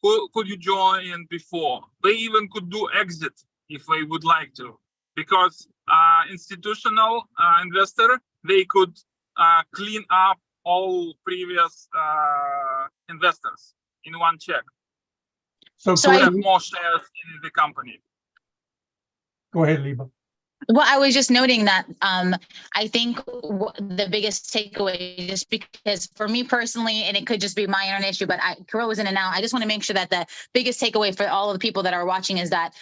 Could you join in before? They even could do exit if they would like to, because institutional investor, they could clean up all previous investors in one check. So have more shares in the company. Go ahead, Liba. Well, I was just noting that I think the biggest takeaway, just because for me personally, and it could just be my own issue, but Kirill was in and out. I just want to make sure that the biggest takeaway for all of the people that are watching is that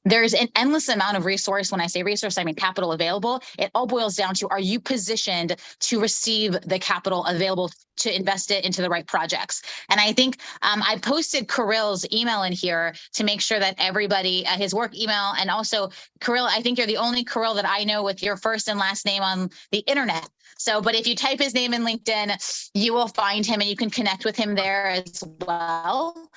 there's an endless amount of resource. When I say resource, I mean capital available. It all boils down to, are you positioned to receive the capital available to invest it into the right projects? And I think I posted Kirill's email in here to make sure that everybody, his work email, and also Kirill, I think you're the only Kirill that I know with your first and last name on the internet. So, but if you type his name in LinkedIn, you will find him and you can connect with him there as well.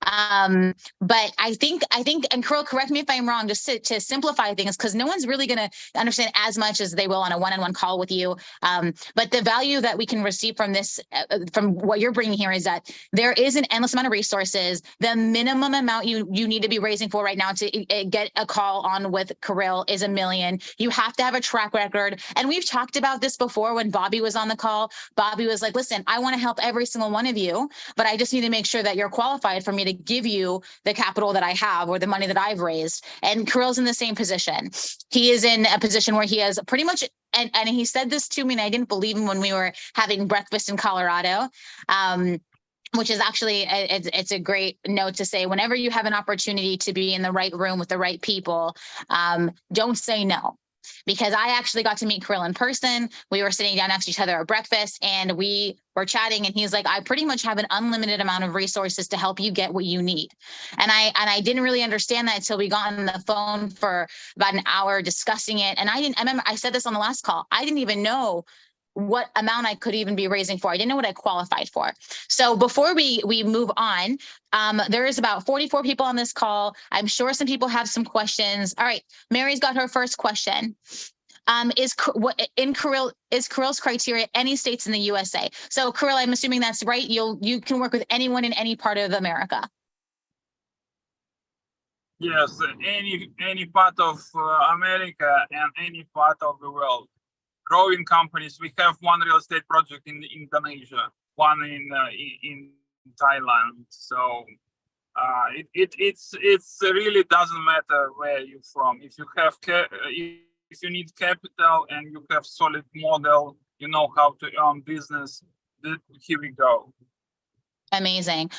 But I think, and Kirill, correct me if I'm wrong, just to simplify things, because no one's really going to understand as much as they will on a one-on-one call with you. But the value that we can receive from this, from what you're bringing here, is that there is an endless amount of resources. The minimum amount you need to be raising for right now to get a call on with Kirill is $1 million. You have to have a track record. And we've talked about this before when Bobby was on the call. Bobby was like, listen, I want to help every single one of you, but I just need to make sure that you're qualified for me to give you the capital that I have or the money that I've raised. And Kirill's in the same position. He is in a position where he has pretty much, and he said this to me, and I didn't believe him when we were having breakfast in Colorado, which is actually, it's a great note to say, whenever you have an opportunity to be in the right room with the right people, don't say no. Because I actually got to meet Kirill in person. We were sitting down next to each other at breakfast, and we were chatting, and he's like, I pretty much have an unlimited amount of resources to help you get what you need. And I didn't really understand that until we got on the phone for about an hour discussing it. And I remember I said this on the last call. I didn't even know what amount I could even be raising for. I didn't know what I qualified for. So before we move on, there is about 44 people on this call. I'm sure some people have some questions. All right, Mary's got her first question. Is Kirill's criteria any states in the USA? So Kirill, I'm assuming that's right. You can work with anyone in any part of America. Yes, any part of America and any part of the world. Growing companies. We have one real estate project in Indonesia, one in Thailand. So it's really doesn't matter where you're from. If you have if you need capital and you have solid model, you know how to earn business. Here we go. Amazing.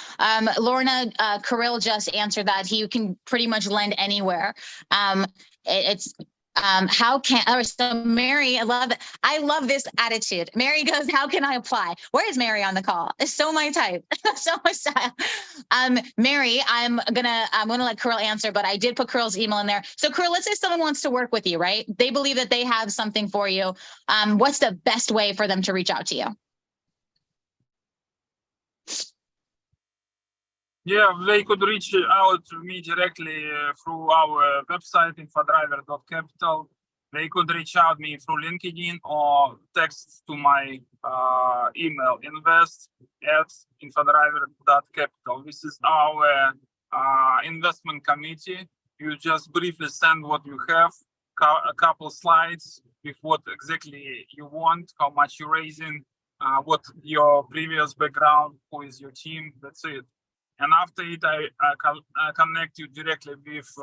Lorna, Kirill just answered that he can pretty much lend anywhere. So Mary, I love this attitude. Mary goes, how can I apply? Where is Mary on the call? It's so my type, so my style. Mary, I'm gonna let Kirill answer, but I did put Kirill's email in there. So Kirill, let's say someone wants to work with you, right? They believe that they have something for you. What's the best way for them to reach out to you? Yeah, they could reach out to me directly through our website, Infodriver Capital. They could reach out to me through LinkedIn or text to my email, invest@infodriver.capital. This is our investment committee. You just briefly send what you have, a couple slides with what exactly you want, how much you're raising, what your previous background, who is your team, that's it. And after it, I connect you directly with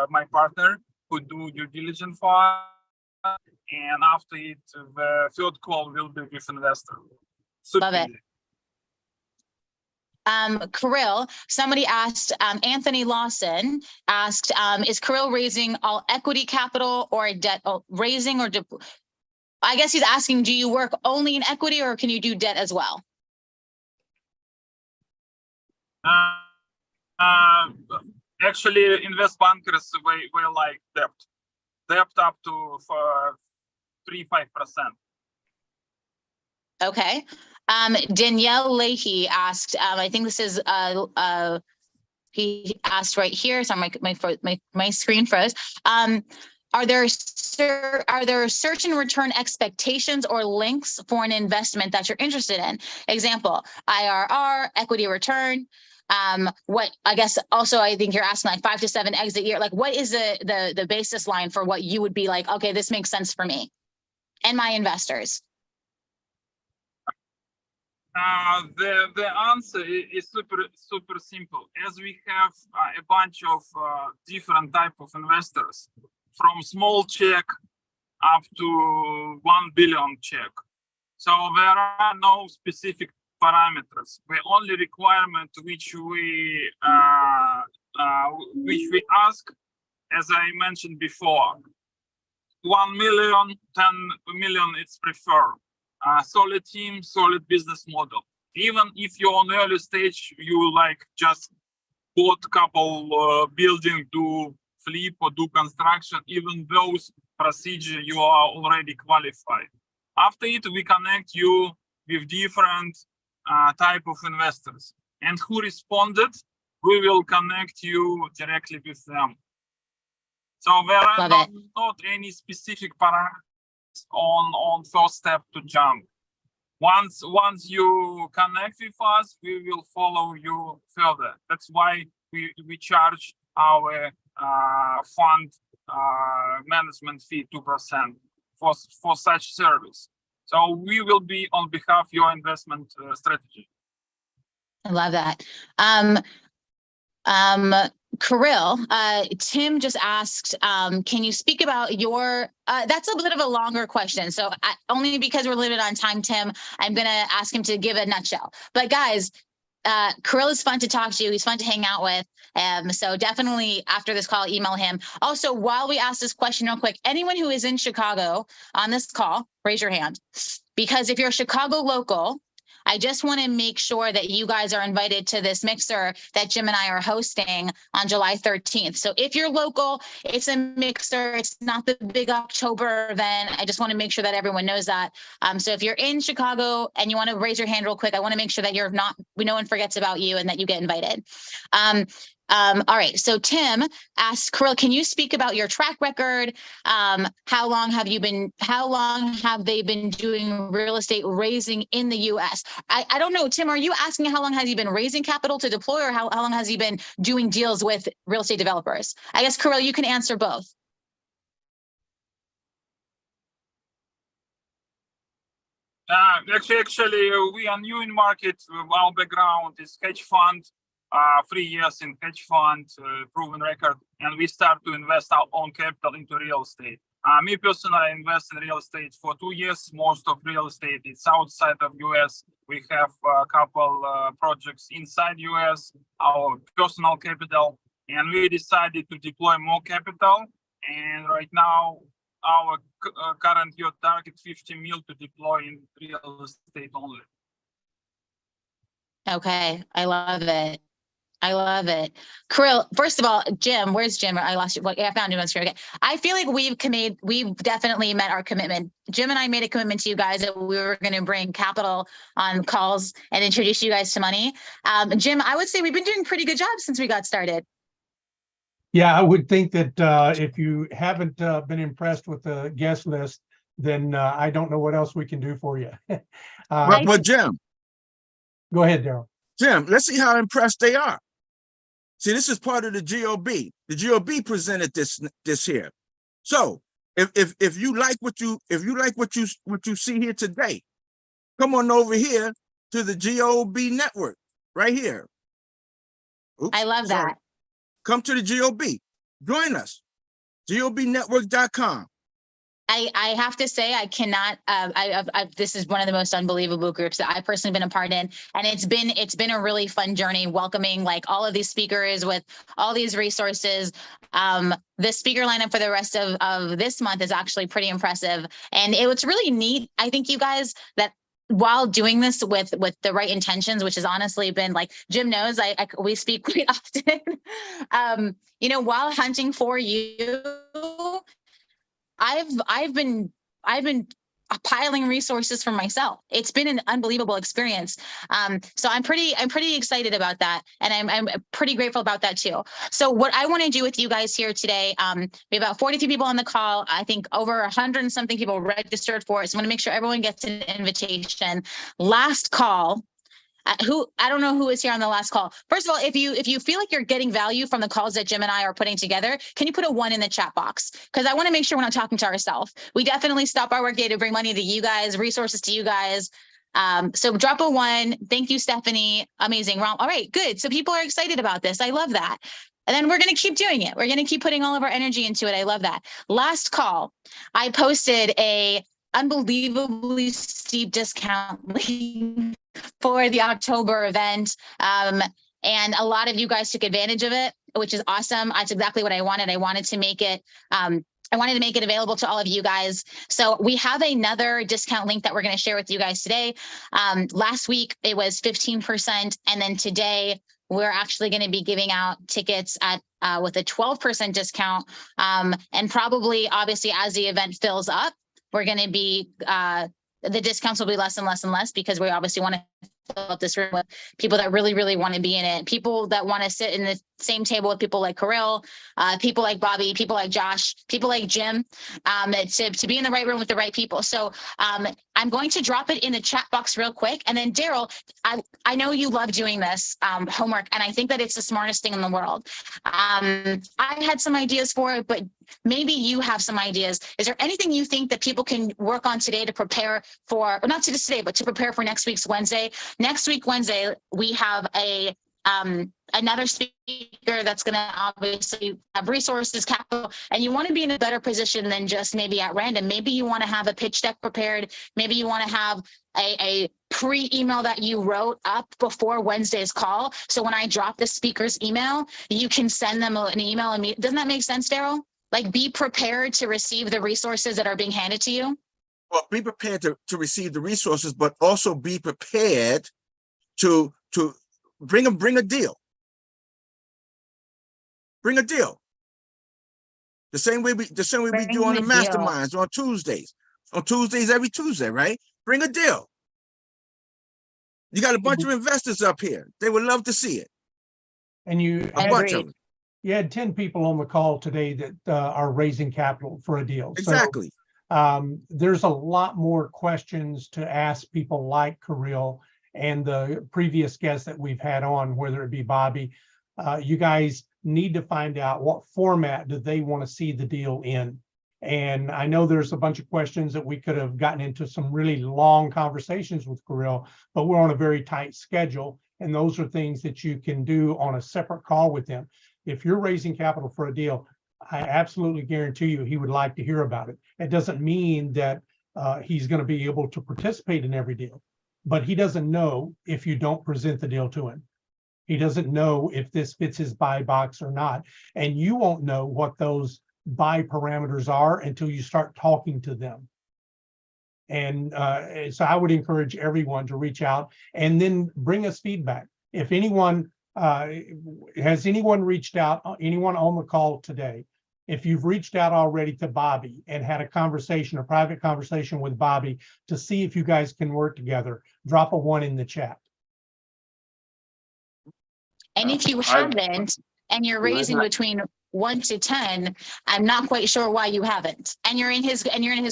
my partner who do due diligence for us. And after it, the third call will be with investor. Super Love it. Kirill, somebody asked, Anthony Lawson asked, is Kirill raising all equity capital or debt raising or I guess he's asking, do you work only in equity or can you do debt as well? Actually, invest bankers we like debt up to 3-5%. Okay. Danielle Leahy asked, I think this is he asked right here. So my screen froze. Are there search and return expectations or links for an investment that you're interested in? Example, IRR, equity return. What I guess also I think you're asking like 5 to 7 exit year. Like, what is the basis line for what you would be like? Okay, this makes sense for me and my investors. The answer is super simple. As we have a bunch of different type of investors, from small check up to 1 billion check. So there are no specific parameters. The only requirement which we ask, as I mentioned before, 1 million, 10 million, it's preferred. Solid team, solid business model. Even if you're on early stage, you like just bought a couple building, do flip or do construction, even those procedure you are already qualified. After it, we connect you with different type of investors. And who responded we will connect you directly with them. So there are not any specific parameters on first step to jump. Once you connect with us, we will follow you further. That's why we charge our fund management fee 2% for such service. So we will be on behalf of your investment strategy. I love that. Kirill, Tim just asked, can you speak about your, that's a bit of a longer question. So only because we're limited on time, Tim, I'm going to ask him to give a nutshell. But guys, Kirill is fun to talk to. He's fun to hang out with. So definitely after this call, email him. Also, while we ask this question real quick, anyone who is in Chicago on this call, raise your hand. Because if you're a Chicago local, I just want to make sure that you guys are invited to this mixer that Jim and I are hosting on July 13th. So if you're local, it's a mixer. It's not the big October event. I just want to make sure that everyone knows that. So if you're in Chicago and you want to raise your hand real quick, I want to make sure that no one forgets about you and that you get invited. All right. So Tim asked Kirill, can you speak about your track record? How long have they been doing real estate raising in the US? I don't know, Tim, are you asking how long has he been raising capital to deploy, or how long has he been doing deals with real estate developers? I guess, Kirill, you can answer both. Actually, we are new in market. Our background is hedge fund. 3 years in hedge fund, proven record, and we start to invest our own capital into real estate. Me personally, I invest in real estate for 2 years. Most of real estate is outside of US. We have a couple projects inside US, our personal capital, and we decided to deploy more capital. And right now, our current year target 50 mil to deploy in real estate only. Okay, I love it. I love it. Kirill, first of all, Jim, where's Jim? I lost you. Well, I found him on screen again. I feel like we've definitely met our commitment. Jim and I made a commitment to you guys that we were going to bring capital on calls and introduce you guys to money. Jim, I would say we've been doing a pretty good job since we got started. Yeah, I would think that if you haven't been impressed with the guest list, then I don't know what else we can do for you. But Jim, go ahead, Daryl. Jim, let's see how impressed they are. See, this is part of the GOB. The GOB presented this here. So if you like what you see here today, come on over here to the GOB network right here. Oops, I love that. Come to the GOB. Join us. GOBnetwork.com. I have to say, I cannot, this is one of the most unbelievable groups that I've personally been a part in. And it's been a really fun journey welcoming like all of these speakers with all these resources. The speaker lineup for the rest of this month is actually pretty impressive. And it was really neat. I think you guys that while doing this with the right intentions, which has honestly been like Jim knows, we speak quite often, while hunting for you, I've been piling resources for myself. It's been an unbelievable experience. So I'm pretty excited about that. And I'm pretty grateful about that too. So what I want to do with you guys here today, we have about 43 people on the call. I think over 100 and something people registered for it. So I'm going to make sure everyone gets an invitation. Last call. I don't know who is here on the last call. First of all, if you feel like you're getting value from the calls that Jim and I are putting together, can you put a 1 in the chat box? Because I want to make sure we're not talking to ourselves. We definitely stop our workday to bring money to you guys, resources to you guys. So drop a 1. Thank you, Stephanie. Amazing. All right, good. So people are excited about this. I love that. And then we're going to keep doing it. We're going to keep putting all of our energy into it. I love that. Last call, I posted a unbelievably steep discount link for the October event. And a lot of you guys took advantage of it, which is awesome. That's exactly what I wanted. I wanted to make it available to all of you guys. So we have another discount link that we're going to share with you guys today. Last week it was 15%. And then today we're actually going to be giving out tickets at with a 12% discount. And probably obviously as the event fills up, we're going to be, the discounts will be less and less and less because we obviously want to fill up this room with people that really, really want to be in it, people that want to sit in the same table with people like Kirill, people like Bobby, people like Josh, people like Jim, to be in the right room with the right people. So I'm going to drop it in the chat box real quick. And then Daryl, I know you love doing this homework, and I think that it's the smartest thing in the world. I had some ideas for it, but maybe you have some ideas. Is there anything you think that people can work on today to prepare for, or not to just today, but to prepare for next week's Wednesday? Next week, Wednesday, we have another speaker that's going to obviously have resources, capital, and you want to be in a better position than just maybe at random. Maybe you want to have a pitch deck prepared. Maybe you want to have a pre-email that you wrote up before Wednesday's call. So when I drop the speaker's email, you can send them an email. Doesn't that make sense, Daryl? Like, be prepared to receive the resources that are being handed to you. Well, be prepared to receive the resources, but also be prepared to bring a deal. Bring a deal. The same way we do on the masterminds on Tuesdays. On Tuesdays, every Tuesday, right? Bring a deal. You got a bunch of investors up here. They would love to see it. And you had 10 people on the call today that are raising capital for a deal. Exactly. So, there's a lot more questions to ask people like Kirill and the previous guests that we've had on, whether it be Bobby. You guys need to find out what format do they want to see the deal in. And I know there's a bunch of questions that we could have gotten into some really long conversations with Kirill, but we're on a very tight schedule. And those are things that you can do on a separate call with him. If you're raising capital for a deal, I absolutely guarantee you he would like to hear about it. It doesn't mean that he's going to be able to participate in every deal, but he doesn't know if you don't present the deal to him. He doesn't know if this fits his buy box or not. And you won't know what those buy parameters are until you start talking to them. And so I would encourage everyone to reach out and then bring us feedback. If anyone, has anyone reached out, anyone on the call today, if you've reached out already to Bobby and had a conversation, a private conversation with Bobby to see if you guys can work together, drop a 1 in the chat. And if you haven't, and you're raising between 1 to 10, I'm not quite sure why you haven't. And you're in his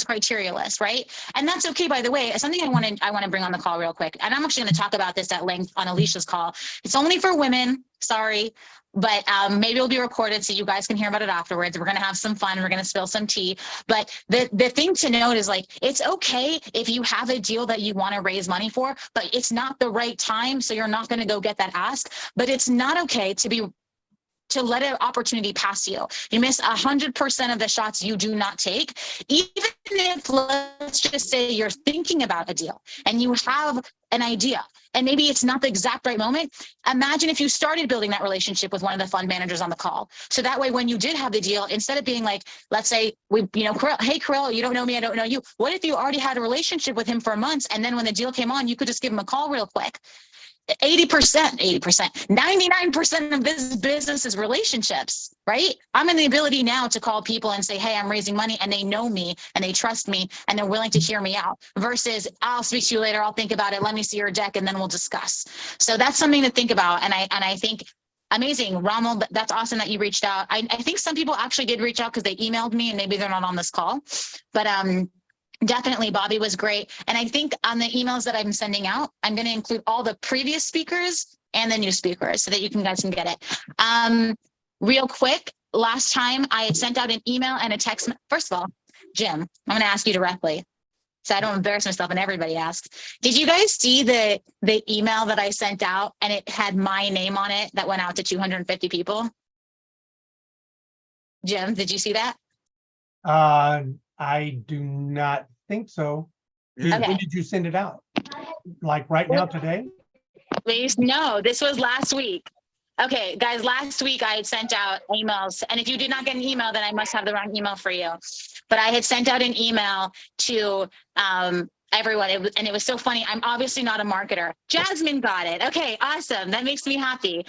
criteria list, right? And that's okay, by the way. Something I want to bring on the call real quick. And I'm actually going to talk about this at length on Alicia's call. It's only for women, sorry, but maybe it'll be recorded so you guys can hear about it afterwards. We're going to have some fun. We're going to spill some tea. But the thing to note is, like, it's okay if you have a deal that you want to raise money for, but it's not the right time. So you're not going to go get that ask. But it's not okay to let an opportunity pass you. You miss 100% of the shots you do not take. Even if, let's just say, you're thinking about a deal and you have an idea and maybe it's not the exact right moment. Imagine if you started building that relationship with one of the fund managers on the call. So that way, when you did have the deal, instead of being like, let's say Kirill, hey Kirill, you don't know me, I don't know you. What if you already had a relationship with him for months, and then when the deal came on, you could just give him a call real quick? 99% of this business is relationships, right? I'm in the ability now to call people and say, hey, I'm raising money, and they know me and they trust me and they're willing to hear me out, versus I'll speak to you later, I'll think about it, let me see your deck, and then we'll discuss. So that's something to think about. And I think amazing, Ronald, that's awesome that you reached out. I think some people actually did reach out because they emailed me and maybe they're not on this call, but definitely, Bobby was great. And I think on the emails that I'm sending out, I'm going to include all the previous speakers and the new speakers so that you guys can get it. Real quick, last time I had sent out an email and a text. First of all, Jim, I'm going to ask you directly so I don't embarrass myself and everybody asks. Did you guys see the email that I sent out and it had my name on it that went out to 250 people? Jim, did you see that? I do not think so. Okay. When did you send it out? Like right now, today? Please, no, this was last week. Okay, guys, last week I had sent out emails, and if you did not get an email, then I must have the wrong email for you. But I had sent out an email to everyone, and it was so funny. I'm obviously not a marketer. Jasmine got it. Okay, awesome. That makes me happy.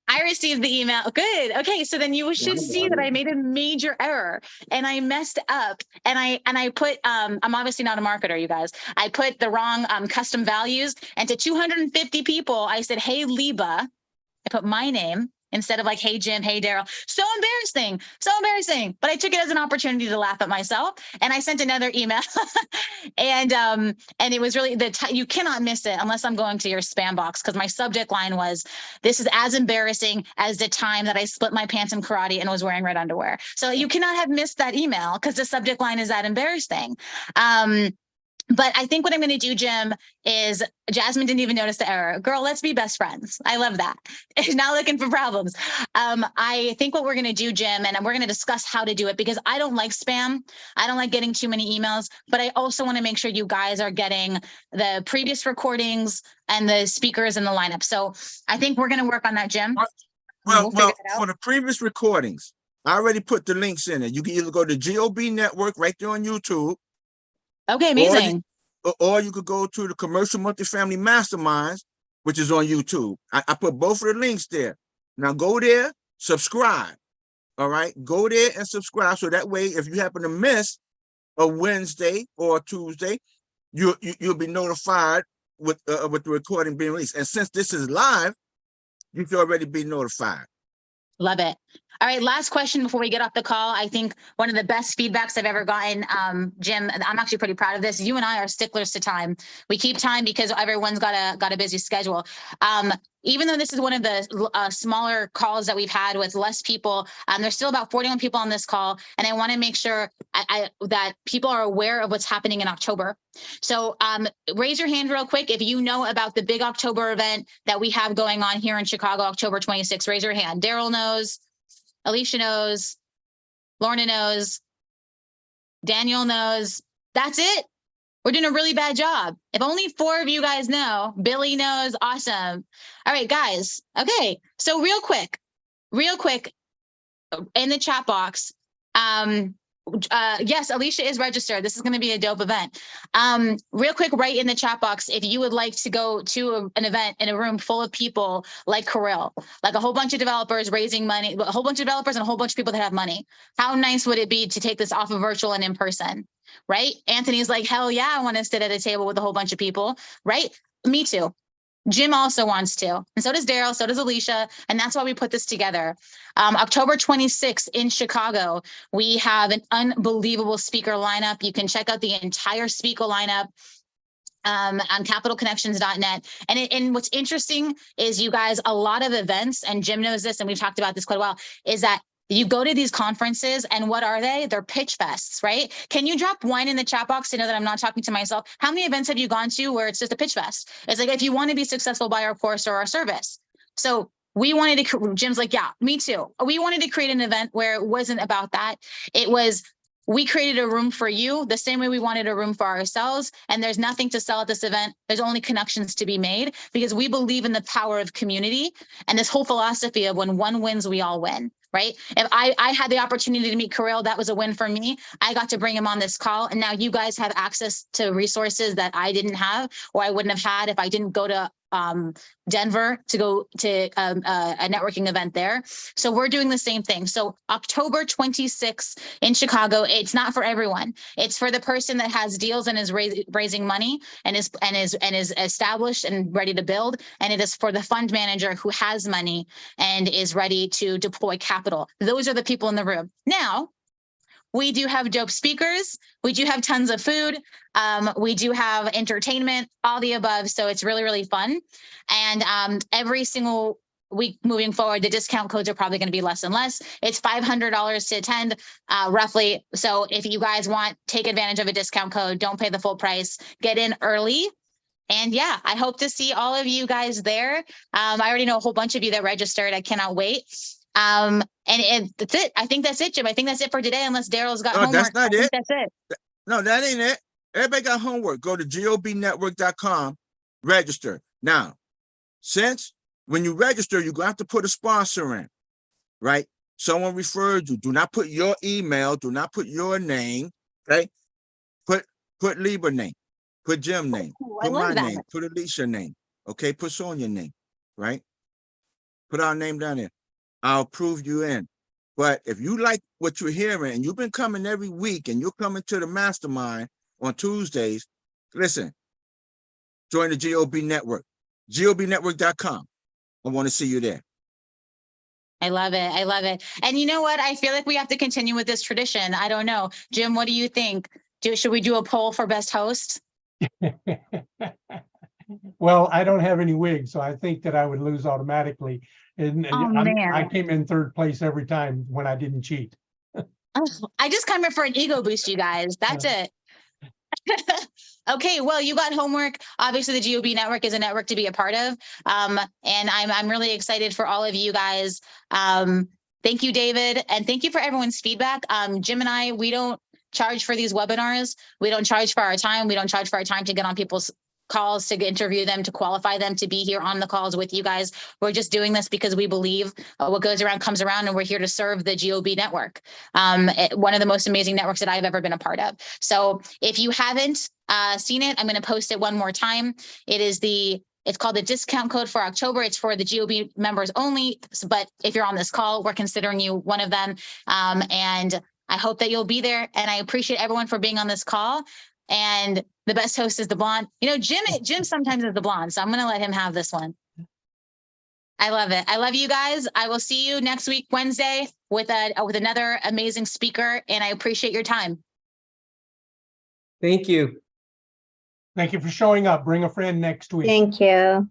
I received the email. Good. Okay. So then you should see that I made a major error and I messed up and I put, I'm obviously not a marketer, you guys. I put the wrong custom values, and to 250 people, I said, hey, Liba. I put my name instead of like, hey, Jim, hey, Daryl. So embarrassing. So embarrassing. But I took it as an opportunity to laugh at myself. And I sent another email and it was really you cannot miss it unless I'm going to your spam box, because my subject line was, this is as embarrassing as the time that I split my pants in karate and was wearing red underwear. So you cannot have missed that email because the subject line is that embarrassing. But I think what I'm going to do, Jim, is Jasmine didn't even notice the error. Girl, let's be best friends. I love that. Not looking for problems. I think what we're going to do, Jim, and we're going to discuss how to do it, because I don't like spam. I don't like getting too many emails, but I also want to make sure you guys are getting the previous recordings and the speakers in the lineup. So I think we're going to work on that, Jim. Well, for the previous recordings, I already put the links in it. You can either go to GOB Network right there on YouTube. Okay, amazing. Or you could go to the Commercial Multifamily Masterminds, which is on YouTube. I put both of the links there. Now go there, subscribe. All right, go there and subscribe. So that way, if you happen to miss a Wednesday or a Tuesday, you'll be notified with the recording being released. And since this is live, you should already be notified. Love it. All right, last question before we get off the call. I think one of the best feedbacks I've ever gotten, Jim, I'm actually pretty proud of this. You and I are sticklers to time. We keep time because everyone's got a busy schedule. Even though this is one of the smaller calls that we've had with less people, there's still about 41 people on this call. And I want to make sure that people are aware of what's happening in October. So raise your hand real quick if you know about the big October event that we have going on here in Chicago, October 26th. Raise your hand. Daryl knows. Alicia knows, Lorna knows, Daniel knows. That's it. We're doing a really bad job. If only 4 of you guys know, Billy knows. Awesome. All right, guys. Okay. So real quick in the chat box. Yes, Alicia is registered. This is going to be a dope event. Real quick, write in the chat box if you would like to go to an event in a room full of people like Kirill, like a whole bunch of developers raising money, a whole bunch of developers and a whole bunch of people that have money. How nice would it be to take this off of virtual and in person, right? Anthony's like, hell yeah, I want to sit at a table with a whole bunch of people, right? Me too. Jim also wants to, and so does Daryl, so does Alicia, and that's why we put this together. October 26th in Chicago, we have an unbelievable speaker lineup. You can check out the entire speaker lineup on capitalconnections.net. And what's interesting is, you guys, a lot of events, and Jim knows this, and we've talked about this quite a while, is that you go to these conferences and what are they? They're pitch fests, right? Can you drop one in the chat box to know that I'm not talking to myself? How many events have you gone to where it's just a pitch fest? It's like, if you want to be successful, buy our course or our service. So we wanted to, Jim's like, yeah, me too. We wanted to create an event where it wasn't about that. It was, we created a room for you the same way we wanted a room for ourselves. And there's nothing to sell at this event. There's only connections to be made, because we believe in the power of community and this whole philosophy of when one wins, we all win. Right? If I had the opportunity to meet Kirill, that was a win for me. I got to bring him on this call. And now you guys have access to resources that I didn't have, or I wouldn't have had if I didn't go to Denver to go to a networking event there. So we're doing the same thing. So October 26th in Chicago, it's not for everyone. It's for the person that has deals and is raising money and is established and ready to build. And it is for the fund manager who has money and is ready to deploy capital. Those are the people in the room. Now, we do have dope speakers. We do have tons of food. We do have entertainment, all the above. So it's really, really fun. And every single week moving forward, the discount codes are probably going to be less and less. It's $500 to attend, roughly. So if you guys want, take advantage of a discount code. Don't pay the full price. Get in early. And yeah, I hope to see all of you guys there. I already know a whole bunch of you that registered. I cannot wait. And that's it. I think that's it, Jim. I think that's it for today, unless Daryl's got homework. That's not it. That's it. No, that ain't it. Everybody got homework. Go to gobnetwork.com, register. Now, since when you register, you're going to have to put a sponsor in, right? Someone referred you. Do not put your email. Do not put your name, okay? Put Lieber name. Put Jim name. Put my name. Put Alicia name. Okay? Put Sonia name, right? put our name down there. I'll approve you in. But if you like what you're hearing and you've been coming every week and you're coming to the mastermind on Tuesdays, listen, join the GOB network, gobnetwork.com. I want to see you there. I love it. I love it. And you know what? I feel like we have to continue with this tradition. I don't know. Jim, what do you think? Should we do a poll for best host? Well, I don't have any wigs, so I think that I would lose automatically. And I came in third place every time when I didn't cheat. I just come here for an ego boost, you guys. That's it. Okay, well, you got homework. Obviously, the GOB network is a network to be a part of. And I'm really excited for all of you guys. Thank you, David. And thank you for everyone's feedback. Jim and I, we don't charge for these webinars. We don't charge for our time. We don't charge for our time to get on people's calls, to interview them, to qualify them to be here on the calls with you guys. We're just doing this because we believe what goes around comes around, and we're here to serve the GOB network. One of the most amazing networks that I've ever been a part of. So if you haven't seen it, I'm going to post it one more time. It's called the discount code for October. It's for the GOB members only. But if you're on this call, we're considering you one of them. And I hope that you'll be there. And I appreciate everyone for being on this call. And the best host is the blonde. You know, Jim sometimes is the blonde, so I'm going to let him have this one. I love it. I love you guys. I will see you next week, Wednesday, with another amazing speaker. And I appreciate your time. Thank you. Thank you for showing up. Bring a friend next week. Thank you.